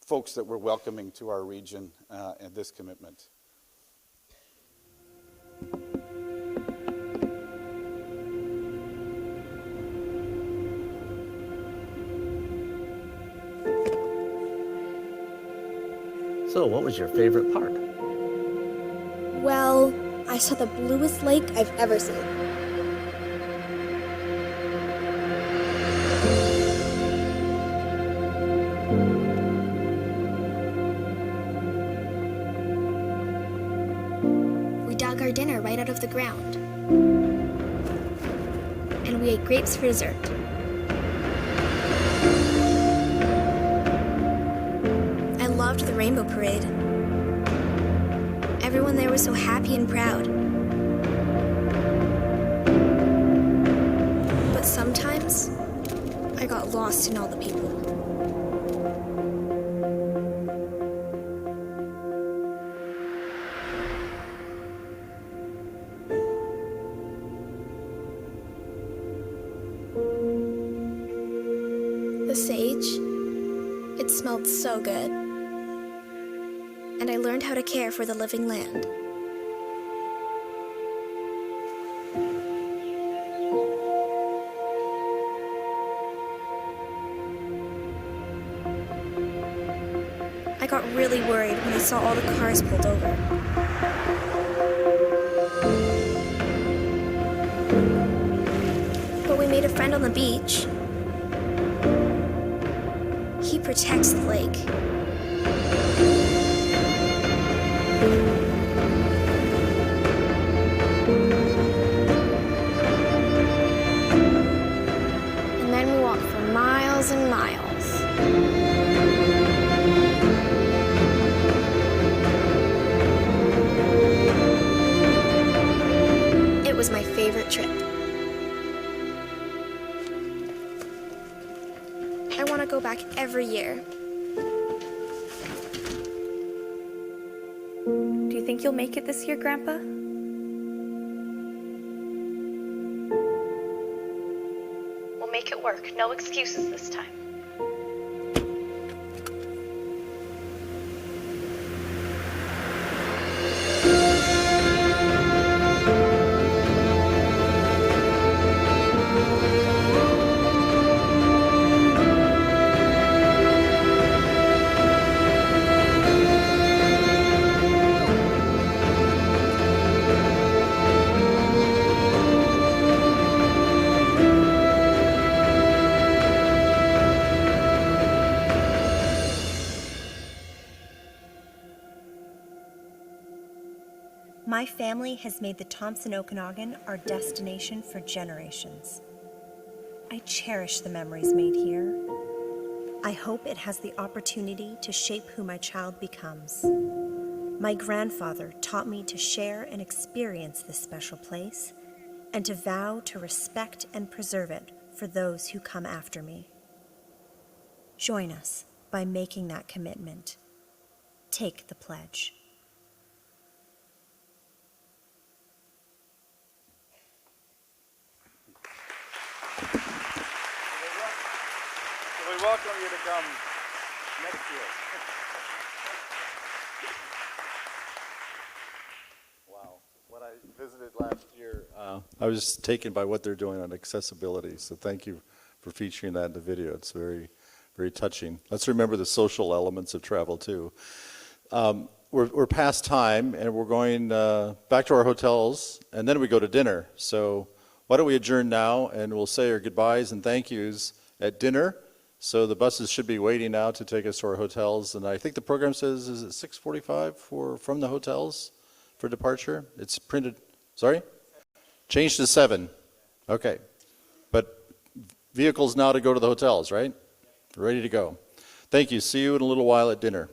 folks that we're welcoming to our region and this commitment. So, what was your favorite part? Well, I saw the bluest lake I've ever seen. We dug our dinner right out of the ground. And we ate grapes for dessert. I loved the rainbow parade. Everyone there was so happy and proud. But sometimes, I got lost in all the people. The sage, it smelled so good. And I learned how to care for the living land. I got really worried when I saw all the cars pulled over. But we made a friend on the beach. He protects the lake. And then we walked for miles and miles. It was my favorite trip. I want to go back every year. Do you think you'll make it this year, Grandpa? We'll make it work. No excuses this time. My family has made the Thompson Okanagan our destination for generations. I cherish the memories made here. I hope it has the opportunity to shape who my child becomes. My grandfather taught me to share and experience this special place and to vow to respect and preserve it for those who come after me. Join us by making that commitment. Take the pledge. We welcome you to come next year. Wow. When I visited last year, I was just taken by what they're doing on accessibility. So thank you for featuring that in the video. It's very, very touching. Let's remember the social elements of travel too. We're past time and we're going back to our hotels and then we go to dinner. So why don't we adjourn now and we'll say our goodbyes and thank yous at dinner. So the buses should be waiting now to take us to our hotels. And I think the program says, is it 6:45 from the hotels for departure? It's printed, sorry? Changed to 7. Okay. But vehicles now to go to the hotels, right? Ready to go. Thank you. See you in a little while at dinner.